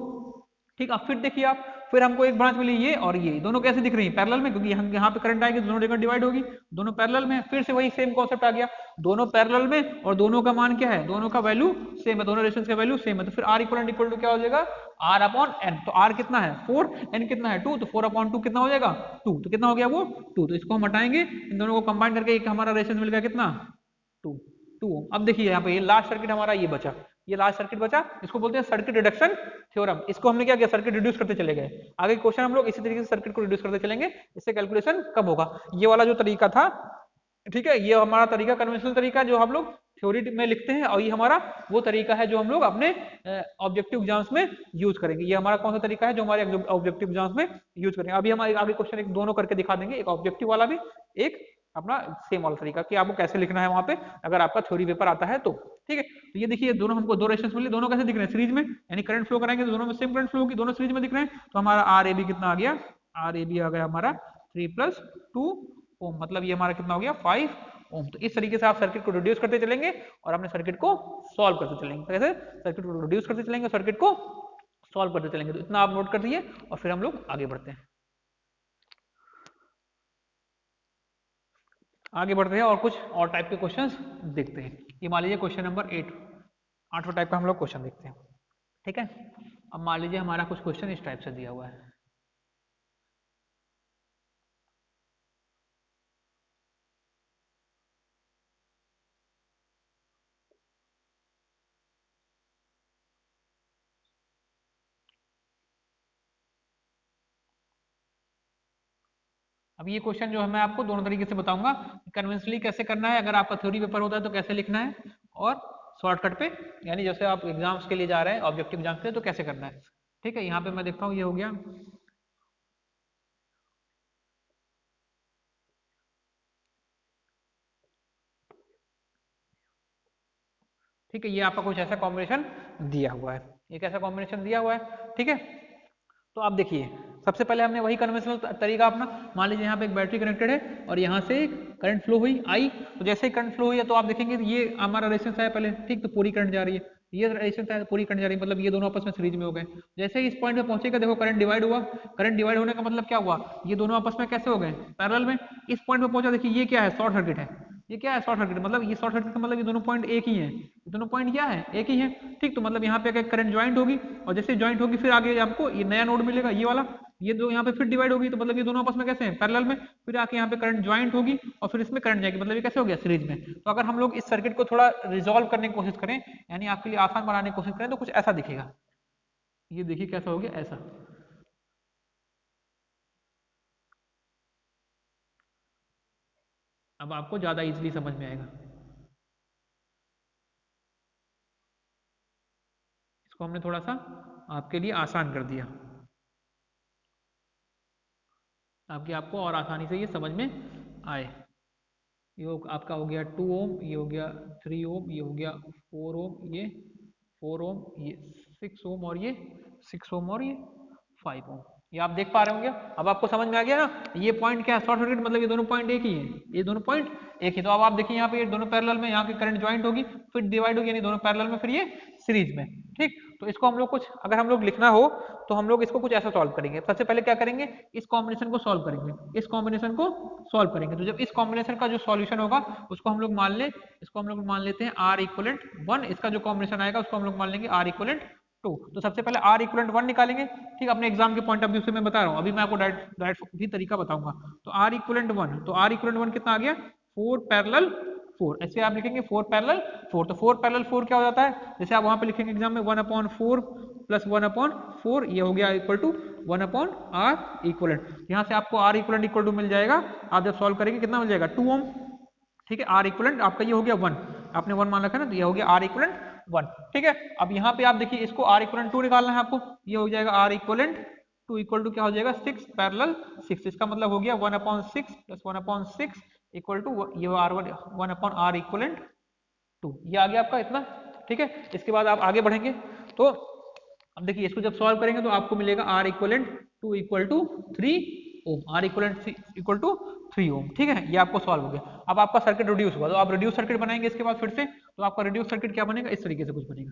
ठीक, अब फिर देखिए आप, फिर हमको एक ब्रांच मिली ये और ये, दोनों कैसे दिख रही है? पैरेलल में, क्योंकि यहाँ पे करंट आएगी, दोनों जगह डिवाइड होगी, दोनों पैरेलल में। फिर से वही सेम कॉन्सेप्ट आ गया, दोनों पैरेलल में, और दोनों का मान क्या है? दोनों का वैल्यू सेम है, दोनों रेजिस्टेंस का वैल्यू सेम है। तो फिर आर इक्वल टू क्या हो जाएगा? R upon N. तो R कितना है? 4, N कितना है? 2, तो 4 अपॉन 2 कितना हो जाएगा? 2। तो कितना हो गया वो? 2। तो इसको हम हटाएंगे, इन दोनों को कंबाइन करके एक हमारा रेजिस्टेंस मिल गया कितना? 2, 2 ओम। अब देखिए यहाँ पे ये लास्ट सर्किट हमारा ये बचा, ये लास्ट सर्किट बचा, इसको बोलते हैं सर्किट रिडक्शन थ्योरम। इसको हमने क्या किया? सर्किट रिड्यूस करते चले गए। आगे क्वेश्चन हम लोग इसी तरीके से सर्किट को रिड्यूस करते चलेंगे, इससे कैलकुलेशन कम होगा। ये वाला जो तरीका था, ठीक है, ये हमारा तरीका कन्वेंशनल तरीका जो हम लोग थ्योरी में लिखते हैं, और ये हमारा वो तरीका है जो हम लोग अपने ऑब्जेक्टिव एग्जाम्स में यूज करेंगे। ये हमारा कौन सा तरीका है जो हमारे ऑब्जेक्टिव एग्जाम्स में यूज करेंगे? अभी हमारे आगे क्वेश्चन एक दोनों करके दिखा देंगे, एक ऑब्जेक्टिव वाला भी, एक अपना सेम वाला तरीका, कि आपको कैसे लिखना है वहां पे, अगर आपका थ्योरी पेपर आता है तो। ठीक है, तो ये देखिए दोनों हमको दो रेजिस्टेंस मिले, दोनों कैसे दिख रहे हैं? सीरीज में, यानी करंट फ्लो कराएंगे तो दोनों में सेम करंट फ्लो होगी, दोनों सीरीज में दिख रहे हैं। तो हमारा आर ए बी कितना आ गया? आर ए बी आ गया हमारा 3 + 2 ओम, मतलब ये हमारा कितना हो गया? 5 ओम। तो इस तरीके से आप सर्किट को रिड्यूस करते चलेंगे, और अपने सर्किट को सॉल्व करते चलेंगे। कैसे? सर्किट को रिड्यूस करते चलेंगे, सर्किट को सॉल्व करते चलेंगे। तो इतना आप नोट कर दिए, और फिर हम लोग आगे बढ़ते हैं, आगे बढ़ते हैं और कुछ और टाइप के क्वेश्चंस देखते हैं। ये मान लीजिए क्वेश्चन नंबर 8, 8वां टाइप का हम लोग क्वेश्चन देखते हैं। ठीक है, अब मान लीजिए हमारा कुछ क्वेश्चन इस टाइप से दिया हुआ है। अब ये क्वेश्चन जो है मैं आपको दोनों तरीके से बताऊंगा, कन्वेंशनली कैसे करना है, अगर आपका थ्योरी पेपर होता है तो कैसे लिखना है, और शॉर्टकट पे, यानी जैसे आप एग्जाम्स के लिए जा रहे हैं, ऑब्जेक्टिव एग्जाम्स के लिए, तो कैसे करना है। ठीक है, यहाँ पे मैं देखता हूँ, ये हो गया। ठीक है, ये आपका कुछ ऐसा कॉम्बिनेशन दिया हुआ है, एक ऐसा कॉम्बिनेशन दिया हुआ है। ठीक है, तो आप देखिए सबसे पहले हमने वही कन्वेंशनल तरीका अपना, मान लीजिए यहाँ पे एक बैटरी कनेक्टेड है और यहाँ से करंट फ्लो हुई आई, तो जैसे ही करंट फ्लो हुई है तो आप देखेंगे ये हमारा रेजिस्टेंस है पहले, ठीक, तो पूरी करंट जा रही है, ये रेजिस्टेंस है पूरी करंट जा रही है, मतलब ये दोनों आपस में सीरीज में हो गए। जैसे ही इस पॉइंट पे पहुंचेगा देखो करंट डिवाइड हुआ, करंट डिवाइड होने का मतलब क्या हुआ, ये दोनों आपस में कैसे हो गए, पैरेलल में। इस पॉइंट पे पहुंचा, देखिए ये क्या है, शॉर्ट सर्किट है, ये क्या है, शॉर्ट सर्किट, मतलब ये शॉर्ट सर्किट का मतलब ये दोनों पॉइंट एक ही है, ये दोनों पॉइंट क्या है, एक ही है। ठीक, तो मतलब यहाँ पे करंट ज्वाइंट होगी और जैसे ज्वाइंट होगी फिर आगे आपको ये नया नोड मिलेगा ये वाला, ये दो यहाँ पे फिर डिवाइड होगी, तो मतलब ये दोनों आपस में कैसे हैं, पैरेलल में, फिर आके यहाँ पे करंट ज्वाइंट होगी और फिर इसमें करंट जाएगी, मतलब ये कैसे हो गया, सीरीज में। तो अगर हम लोग इस सर्किट को थोड़ा रिजॉल्व करने की कोशिश करें, यानी आपके लिए आसान बनाने की कोशिश करें, तो कुछ ऐसा दिखेगा, ये देखिए कैसा हो गया, ऐसा। अब आपको ज्यादा इजीली समझ में आएगा, इसको हमने थोड़ा सा आपके लिए आसान कर दिया, ताकि आपको और आसानी से ये समझ में आए। ये आपका हो गया 2 ओम, ये हो गया 3 ओम, ये हो गया 4 ओम, ये 4 ओम, ये 6 ओम और ये 6 ओम और ये 5 ओम। ये आप देख पा रहे होंगे, अब आपको समझ में आ गया ना, ये पॉइंट क्या है, शॉर्ट सर्किट, मतलब ये दोनों पॉइंट एक ही है, ये दोनों पॉइंट एक ही। तो अब आप देखिए यहाँ पे ये दोनों पैरेलल में, यहाँ की करंट ज्वाइंट होगी फिर डिवाइड होगी, यानी दोनों पैरेलल में फिर ये सीरीज में। ठीक, तो इसको हम लोग कुछ, अगर हम लोग लिखना हो तो हम लोग इसको कुछ ऐसा सॉल्व करेंगे। सबसे पहले क्या करेंगे, इस कॉम्बिनेशन को सॉल्व करेंगे, इस कॉम्बिनेशन को सॉल्व करेंगे। तो जब इस कॉम्बिनेशन का जो सॉल्यूशन होगा उसको हम लोग मान ले, इसको हम लोग मान लेते हैं आर इक्वलेंट 1, इसका जो कॉम्बिनेशन आएगा उसको हम लोग मान लेंगे आर इक्वलेंट 2। तो सबसे पहले आर इक्वलेंट 1 निकालेंगे, ठीक, अपने एग्जाम के पॉइंट ऑफ व्यू से मैं बता रहा हूँ, अभी मैं आपको डायरेक्ट भी तरीका बताऊंगा। तो आर इक्वलेंट 1, तो आर इक्वलेंट 1 कितना आ गया, 4 पैरेलल 4, ऐसे आप लिखेंगे 4 पैरेलल 4। तो 4 पैरेलल 4 क्या हो जाता है, जैसे आप वहां पे लिखेंगे एग्जाम में 1/4 प्लस 1/4, ये हो गया इक्वल टू 1/r इक्वलेंट। यहाँ से आपको r इक्वलेंट इक्वल टू मिल जाएगा, आप जब सॉल्व करेंगे कितना मिल जाएगा, 2 ओम। ठीक है, r इक्वलेंट आपका ये हो गया 1, आपने 1 मान रखा है ना, तो ये हो गया r इक्वलेंट 1। ठीक है, अब यहाँ पे आप देखिए इसको r इक्वलेंट 2 निकालना है आपको, ये हो जाएगा r इक्वलेंट 2 इक्वल टू क्या हो जाएगा, 6 पैरेलल 6, इसका मतलब हो गया 1/6 प्लस 1/6 इक्वल टू ये 1/r इक्वलेंट 2, ये आ गया आपका इतना। ठीक है, इसके बाद आप आगे बढ़ेंगे तो अब देखिए इसको जब सॉल्व करेंगे तो आपको मिलेगा r equivalent 2 equal to 3 ohm, r equivalent equal to 3 ohm. ठीक है, ये आपको सॉल्व हो गया। अब आपका सर्किट रिड्यूस हुआ, तो आप रिड्यूस सर्किट बनाएंगे इसके बाद फिर से, तो आपका रिड्यूस सर्किट क्या बनेगा, इस तरीके से कुछ बनेगा।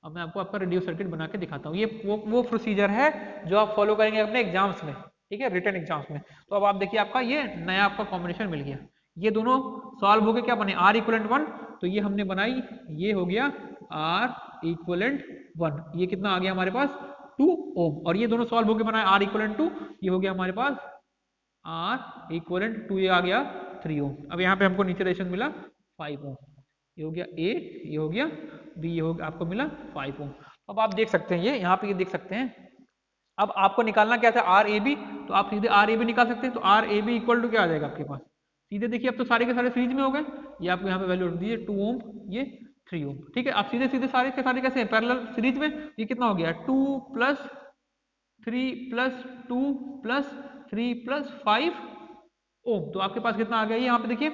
अब मैं आपको आपका रिड्यूस सर्किट बना के दिखाता हूँ, ये वो प्रोसीजर है जो आप फॉलो करेंगे अपने एग्जाम्स में, ठीक है, रिटन एग्जाम्स में। तो अब आप देखिए आपका ये नया आपका कॉम्बिनेशन मिल गया, ये दोनों सॉल्व हो गए, क्या बने, r इक्वलेंट 1, तो ये हमने बनाई, ये हो गया r इक्वलेंट 1, ये कितना आ गया हमारे पास 2 ओम, और ये दोनों सॉल्व हो गए बनाए r इक्वलेंट 2, ये हो गया हमारे पास r इक्वलेंट 2, ये आ गया 3 ओम। अब यहाँ पे हमको नीचे रेजिस्टेंस मिला 5 ओम, ये हो गया a, ये हो गया b, ये हो गया आपको मिला 5 ओम। अब आप देख सकते हैं, ये यहाँ पे ये देख सकते हैं। अब आपको निकालना क्या था, आर ए बी, तो आप सीधे आर ए बी निकाल सकते हैं। तो R A B equal to क्या आ जाएगा आपके पास, सीधे देखिए अब तो सारे के सारे सीरीज में हो गए, ये आपको यहाँ पे वैल्यू रख दीजिए 2 ओम, ये 3 ओम। ठीक है, आप सीधे सीधे सारे के सारे कैसे हैं, पैरेलल सीरीज में, ये कितना हो गया 2 प्लस 3 प्लस 2 प्लस 3 प्लस 5 ओम। तो आपके पास कितना आ गया, यहाँ पे देखिए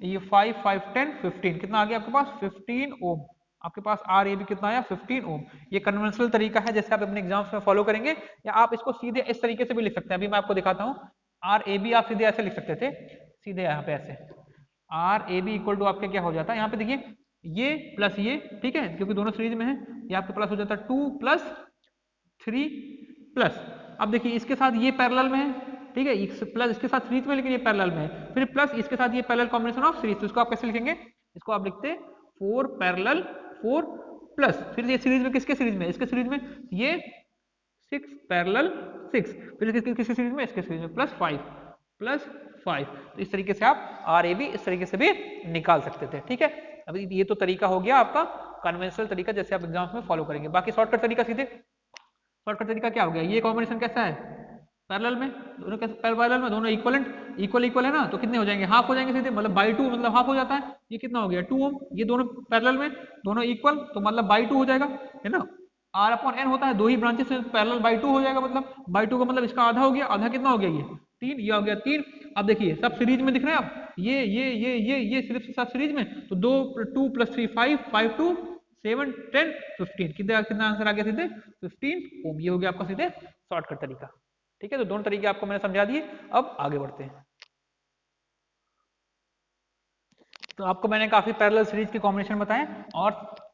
ये 5 5 10 15, कितना आ गया आपके पास 15 ओम। आपके पास आर ए बी कितना आया 15 ओम। ये कन्वेंशनल तरीका है जैसे आप अपने एग्जाम्स में फॉलो करेंगे, या आप इसको सीधे इस तरीके से भी लिख सकते हैं। अभी मैं आपको दिखाता हूँ, आर ए बी आप सीधे ऐसे लिख सकते थे, सीधे यहाँ पे ऐसे R A B equal to आपके क्या हो जाता है, यहाँ पे देखिए ये प्लस ये, ठीक है, क्योंकि दोनों सीरीज में है, ये आपके प्लस हो जाता है 2 प्लस 3 प्लस, अब देखिए इसके साथ ये पैरेलल में है, ठीक है, प्लस इसके साथ सीरीज में, लेकिन ये पैरेलल में है, फिर प्लस इसके साथ ये पैरेलल कॉम्बिनेशन ऑफ सीरीज, तो इसको आप कैसे लिखेंगे, इसको आप लिखते हैं 4 पैरेलल 4 प्लस, फिर ये सीरीज में किसके सीरीज में, इसके सीरीज में, ये 6 पैरेलल 6, फिर किसके सीरीज में, इसके सीरीज में प्लस 5। तो इस तरीके से आप आर ए बी इस तरीके से भी निकाल सकते थे। ठीक है, अभी ये तो तरीका हो गया आपका कन्वेंशनल तरीका जैसे आप एग्जाम्स में फॉलो करेंगे। बाकी शॉर्टकट तरीका सीधे, शॉर्टकट तरीका क्या हो गया, ये कॉम्बिनेशन कैसा है, पैरेलल में, दोनों कैसे पैरेलल में, दोनों इक्वलेंट इक्वल है ना, तो कितने हो जाएंगे, हाफ हो जाएंगे सीधे, मतलब बाई 2, मतलब हाफ हो जाता है, ये कितना हो गया 2 ओम, ये दोनों पैरेलल में, दोनों इक्वल, तो मतलब बाई 2 हो जाएगा, है ना, r अपॉन n होता है, दो ही ब्रांचेस से पैरेलल बाई 2 हो जाएगा, मतलब बाई 2 का मतलब इसका आधा हो गया, आधा कितना हो गया, ये 3, ये हो गया 3। अब देखिए सब सीरीज में दिख रहे हैं आप, ये सिर्फ सब सीरीज में, तो 2 2 प्लस 3 5 5 2 7 10 15, कितना कितना आंसर आ गया सीधे 15 ओम। ये हो गया आपका सीधे शॉर्टकट तरीका। ठीक है, तो दोनों तरीके आपको मैंने समझा दिए। अब आगे बढ़ते हैं। तो आपको मैंने काफी पैरेलल सीरीज के कॉम्बिनेशन बताए, और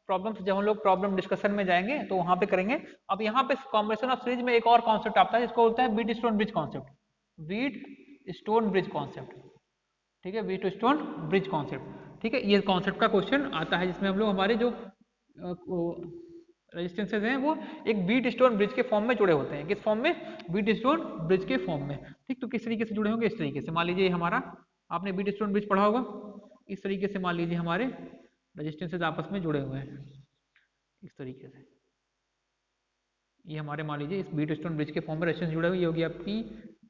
प्रॉब्लम्स जब हम लोग प्रॉब्लम डिस्कशन में जाएंगे तो वहां पे करेंगे। अब यहाँ पे कॉम्बिनेशन ऑफ सीरीज में एक और कॉन्सेप्ट आता है जिसको बोलते हैं Wheatstone bridge concept. Wheatstone bridge concept, ठीक है, बीट स्टोन ब्रिज कॉन्सेप्ट। ठीक है, ये कॉन्सेप्ट का क्वेश्चन आता है जिसमें हम लोग हमारे जो रेजिस्टेंसेज हैं वो एक बीट स्टोन ब्रिज के फॉर्म में जुड़े होते हैं। किस फॉर्म में? बीट स्टोन ब्रिज के फॉर्म में। ठीक, तो किस तरीके से जुड़े होंगे? इस तरीके से मान लीजिए हमारा, आपने बीट स्टोन ब्रिज पढ़ा होगा, इस तरीके से मान लीजिए हमारे रेजिस्टेंसेज आपस में जुड़े हुए हैं इस तरीके से। ये हमारे मान लीजिए इस बीट स्टोन ब्रिज के फॉर्म में रेजिस्टेंस जुड़े हुए, ये हो गया P,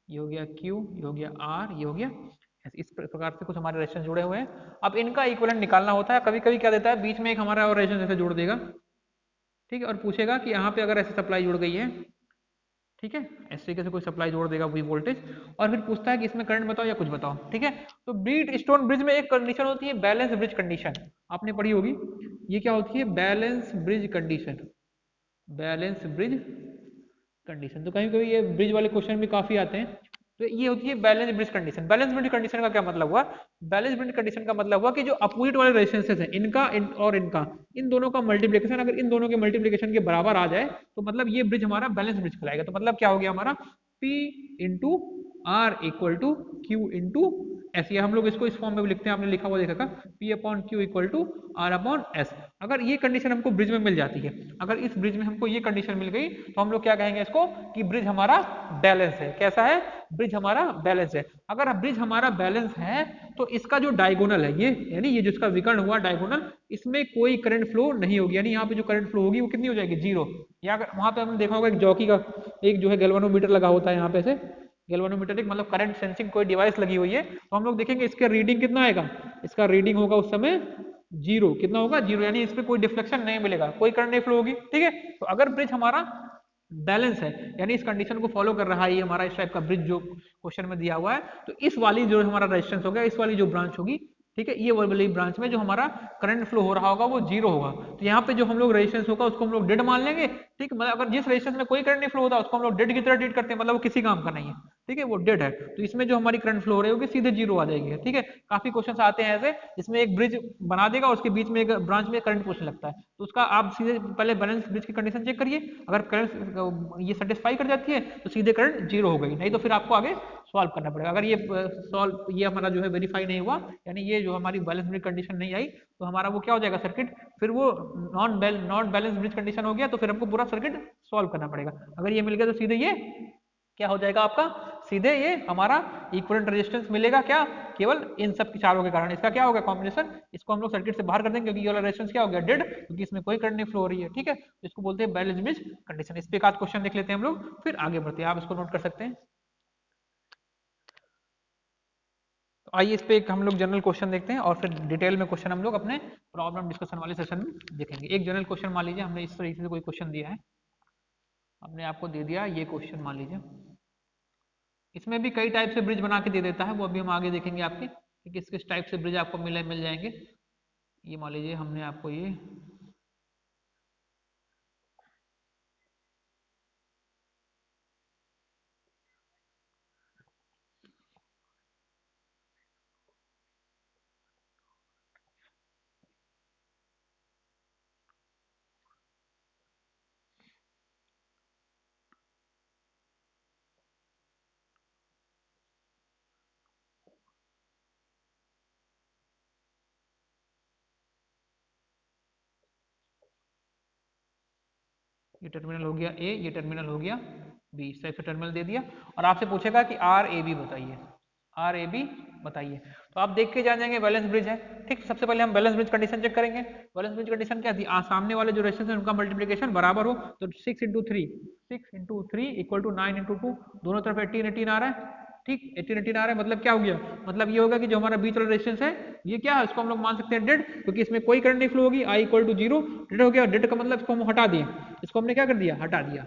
ये हो गया Q, ये हो गया R, ये हो गया S। इस प्रकार से कुछ हमारे रेजिस्टेंस जुड़े हुए हैं। अब इनका इक्विवेलेंट निकालना होता है। कभी कभी क्या देता है, बीच में एक हमारा और रेजिस्टेंस ऐसे जोड़ देगा, ठीक है, और पूछेगा कि यहाँ पे अगर ऐसे सप्लाई जुड़ गई है, ठीक है, इस तरीके से कोई सप्लाई जोड़ देगा वही वोल्टेज, और फिर पूछता है कि इसमें करंट बताओ या कुछ बताओ। ठीक है, तो बीट स्टोन ब्रिज में एक कंडीशन होती है बैलेंस ब्रिज कंडीशन, आपने पढ़ी होगी। ये क्या होती है? Balance bridge condition. Balance bridge condition, तो कहीं कभी ये ब्रिज वाले क्वेश्चन भी काफी आते हैं। तो ये होती है balance bridge condition. Balance bridge condition का क्या मतलब हुआ? बैलेंस ब्रिज कंडीशन का मतलब हुआ कि जो अपोजिट वाले रेजिस्टेंसेस हैं, इनका और इनका, इन दोनों का मल्टीप्लिकेशन अगर इन दोनों के मल्टीप्लिकेशन के बराबर आ जाए तो मतलब ये ब्रिज हमारा बैलेंस ब्रिज कहलाएगा। तो मतलब क्या हो गया हमारा, P into R equal to Q into S. ये हम लोग इसको इस फॉर्म में भी लिखते हैं, आपने लिखा हुआ देखा था, P upon Q equal to R upon S. अगर ये कंडीशन हमको ब्रिज में मिल जाती है, अगर इस ब्रिज में हमको ये कंडीशन मिल गई तो हम लोग क्या कहेंगे इसको, कि ब्रिज हमारा बैलेंस है। कैसा है? ब्रिज हमारा बैलेंस है। अगर ब्रिज हमारा बैलेंस है तो इसका जो डायगोनल है, ये यानी ये जिसका विकर्ण हुआ डायगोनल, इसमें कोई करंट फ्लो नहीं होगी। यानी यहाँ पे जो करंट फ्लो होगी वो कितनी हो जाएगी? जीरो। या वहां पे हमने देखा होगा एक जॉकी का एक जो है गैल्वेनोमीटर लगा होता है यहाँ पे से, गैल्वेनोमीटर एक मतलब करंट सेंसिंग कोई डिवाइस लगी हुई है, तो हम लोग देखेंगे इसका रीडिंग कितना आएगा। इसका रीडिंग होगा उस समय जीरो। कितना होगा? जीरो। यानी इस पे कोई डिफ्लेक्शन नहीं मिलेगा, कोई करंट नहीं फ्लो होगी। ठीक है, तो अगर ब्रिज हमारा बैलेंस है, यानी इस कंडीशन को फॉलो कर रहा है ये हमारा इस टाइप का ब्रिज जो क्वेश्चन में दिया हुआ है, तो इस वाली जो हमारा रेजिस्टेंस होगा, इस वाली जो ब्रांच होगी, ठीक है, ये वाली ब्रांच में जो हमारा करंट फ्लो हो रहा होगा वो जीरो होगा। तो यहाँ पे जो हम लोग रेजिस्टेंस होगा उसको हम लोग डेड मान लेंगे। ठीक, मतलब अगर जिस रेजिस्टेंस में कोई करंट नहीं फ्लो होता उसको हम लोग डेड की तरह ट्रीट करते हैं, मतलब वो किसी काम का नहीं है। ठीक है, वो डेड है। तो इसमें जो हमारी करंट फ्लो हो रही होगी सीधे जीरो आ जाएगी। ठीक है, काफी क्वेश्चन आते हैं ऐसे जिसमें एक ब्रिज बना देगा और उसके बीच में एक ब्रांच में करंट पूछने लगता है, तो उसका आप सीधे पहले बैलेंस ब्रिज की कंडीशन चेक करिए। अगर करंट ये सेटिस्फाई कर जाती है तो सीधे करंट जीरो हो गई, नहीं तो फिर आपको आगे सॉल्व करना पड़ेगा। अगर ये हमारा जो है वेरीफाई नहीं हुआ, यानी ये जो हमारी बैलेंस ब्रिज कंडीशन नहीं आई, तो हमारा वो क्या हो जाएगा सर्किट, फिर वो नॉन बैलेंस ब्रिज कंडीशन हो गया, तो फिर हमको पूरा सर्किट सॉल्व करना पड़ेगा। अगर ये मिल गया तो सीधे ये क्या हो जाएगा आपका, सीधे ये हमारा इक्विवेलेंट रेजिस्टेंस मिलेगा। क्या? केवल इन सब चारों के कारण इसका क्या होगा कॉम्बिनेशन, इसको हम लोग सर्किट से बाहर कर देंगे क्योंकि ये वाला रेजिस्टेंस क्या हो गया डेड, क्योंकि इसमें कोई करंट नहीं फ्लो हो रही है। ठीक है, तो इसको बोलते हैं बैलेंस ब्रिज कंडीशन। इस पे एक आध क्वेश्चन देख लेते हैं हम लोग, फिर आगे बढ़ते हैं, आप इसको नोट कर सकते हैं। तो आइए इस पे एक हम लोग जनरल क्वेश्चन देखते हैं और फिर डिटेल में क्वेश्चन हम लोग अपने प्रॉब्लम डिस्कशन वाले सेशन में देखेंगे। एक जनरल क्वेश्चन मान लीजिए हमने इस तरीके से कोई क्वेश्चन दिया है, हमने आपको दे दिया ये क्वेश्चन मान लीजिए, इसमें भी कई टाइप से ब्रिज बना के दे देता है, वो अभी हम आगे देखेंगे आपके कि किस किस टाइप से ब्रिज आपको मिल जाएंगे। ये मान लीजिए हमने आपको ये टर्मिनल हो गया ए, ये टर्मिनल हो गया बी, इस टाइप से टर्मिनल दे दिया और आपसे पूछेगा कि आर ए बी बताइए, आर ए बी बताइए। तो आप देख के जान जाएंगे बैलेंस ब्रिज है। ठीक, सबसे पहले हम बैलेंस ब्रिज कंडीशन चेक करेंगे। बैलेंस ब्रिज कंडीशन क्या थी, सामने वाले जो रेजिस्टेंस है उनका मल्टीप्लिकेशन बराबर हो, तो 6 इंटू 3 इक्वल टू 9 इंटू 2, दोनों तरफ 18 आ रहा है। ठीक, 18 आ रहा है, मतलब क्या हो गया, मतलब ये होगा कि जो हमारा बीच वाला रेजिस्टेंस है ये क्या है, इसको हम लोग मान सकते हैं डेड, क्योंकि इसमें कोई करंट नहीं फ्लो होगी। I equal to zero, dead हो गया। डेड का मतलब इसको हम हटा दिए, इसको हमने क्या कर दिया, हटा दिया।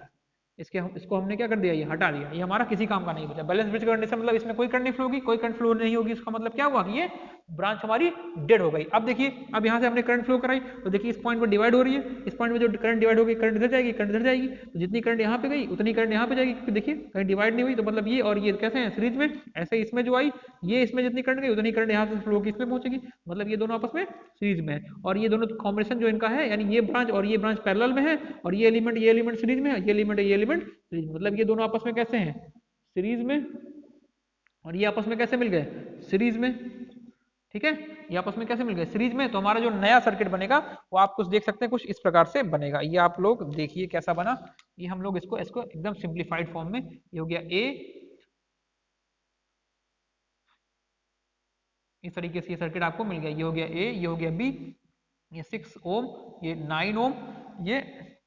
इसको हमने क्या कर दिया, ये हटा दिया, ये हमारा किसी काम का नहीं बचा। बैलेंस ब्रिज कंडीशन मतलब इसमें कोई करंट नहीं फ्लो होगी, कोई करंट फ्लो नहीं होगी, इसका मतलब क्या हुआ कि ये ब्रांच हमारी डेड हो गई। अब देखिए, अब यहाँ से हमने करंट फ्लो कराई तो देखिए इस पॉइंट पर डिवाइड हो रही है, इस पॉइंट में जो करंट डिवाइड हो गई, करंट इधर जाएगी, करंट इधर जाएगी, तो जितनी करंट यहाँ पे गई उतनी करंट यहाँ पे जाएगी, क्योंकि देखिए कहीं डिवाइड नहीं हुई, तो मतलब ये और ये कैसे हैं, सीरीज में। ऐसे इसमें जो आई, ये इसमें जितनी करंट गई उतनी करंट यहाँ से फ्लो की इसमें पहुंचेगी, मतलब ये दोनों आपस में सीरीज में है। और ये दोनों कॉम्बिनेशन जो इनका है, यानी ये ब्रांच और ये ब्रांच पैरेलल में है, और ये एलिमेंट सीरीज में है, ये एलिमेंट सीरीज में, मतलब ये दोनों आपस में कैसे हैं, सीरीज में, और ये आपस में कैसे मिल गए, सीरीज में। ठीक है, ये आपस में कैसे मिल गए, सीरीज में। तो हमारा जो नया सर्किट बनेगा वो आप कुछ देख सकते हैं, कुछ इस प्रकार से बनेगा। ये आप लोग देखिए कैसा बना। ये हम लोग इसको इसको एकदम सिंप्लीफाइड फॉर्म में, ये हो गया ए, इस तरीके से ये सर्किट आपको मिल गया। ये हो गया ए, ये हो गया बी, ये 6 ओम, ये 9 ओम, ये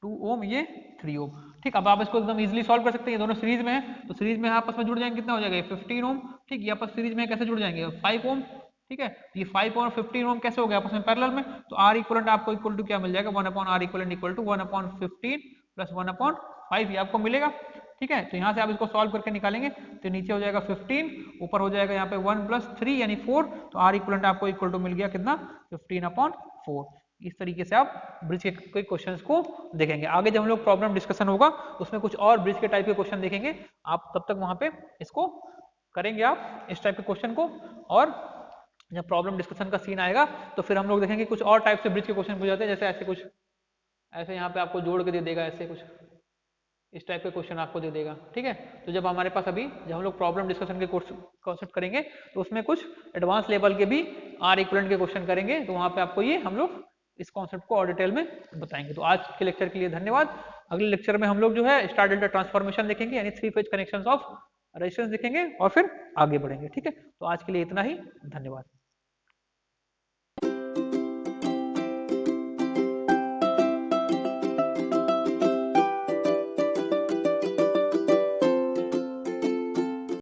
2 ओम, ये 3 ओम। ठीक, अब आप इसको एकदम इजीली सॉल्व कर सकते हैं। ये दोनों सीरीज में है, तो सीरीज में आपस में जुड़ जाएंगे, कितना हो जाएगा, 15 ओम। ठीक, ये आपस सीरीज में कैसे जुड़ जाएंगे, 5 ओम। ठीक है, तो ये 5 और 15 ओम कैसे हो गया आपस में पैरेलल में, तो आर इक्वलेंट आपको इक्वल टू क्या मिल जाएगा, 1/r equivalent equal to 1/15 plus 1/5, ये आपको मिलेगा। ठीक है, तो यहाँ से आप इसको सॉल्व करके निकालेंगे तो नीचे हो जाएगा 15, ऊपर हो जाएगा यहाँ पे 1 + 3 यानी 4, तो आर इक्वलेंट आपको इक्वल टू मिल गया कितना, 15/4। इस तरीके से आप ब्रिज के क्वेश्चंस को देखेंगे। आगे जब हम लोग प्रॉब्लम डिस्कशन होगा उसमें कुछ और ब्रिज के टाइप के क्वेश्चन देखेंगे, आप तब तक वहां पे इसको करेंगे आप इस टाइप के क्वेश्चन को। और जब प्रॉब्लम डिस्कशन का सीन आएगा तो फिर हम लोग देखेंगे कुछ और टाइप से ब्रिज के क्वेश्चन पूछ जाते हैं, जैसे ऐसे कुछ, ऐसे यहाँ पे आपको जोड़ के दे देगा, ऐसे कुछ इस टाइप के क्वेश्चन आपको दे देगा। ठीक है, तो जब हमारे पास अभी जब हम लोग प्रॉब्लम डिस्कशन के कॉन्सेप्ट करेंगे तो उसमें कुछ एडवांस लेवल के भी आर इक्विवेलेंट के क्वेश्चन करेंगे, तो वहां पे आपको ये हम लोग इस कॉन्सेप्ट को और डिटेल में बताएंगे। तो आज के लेक्चर के लिए धन्यवाद। अगले लेक्चर में हम लोग जो है स्टार डेल्टा ट्रांसफॉर्मेशन देखेंगे, यानी 3 फेज कनेक्शंस ऑफ रेजिस्टेंस देखेंगे और फिर आगे बढ़ेंगे। ठीक है, तो आज के लिए इतना ही, धन्यवाद।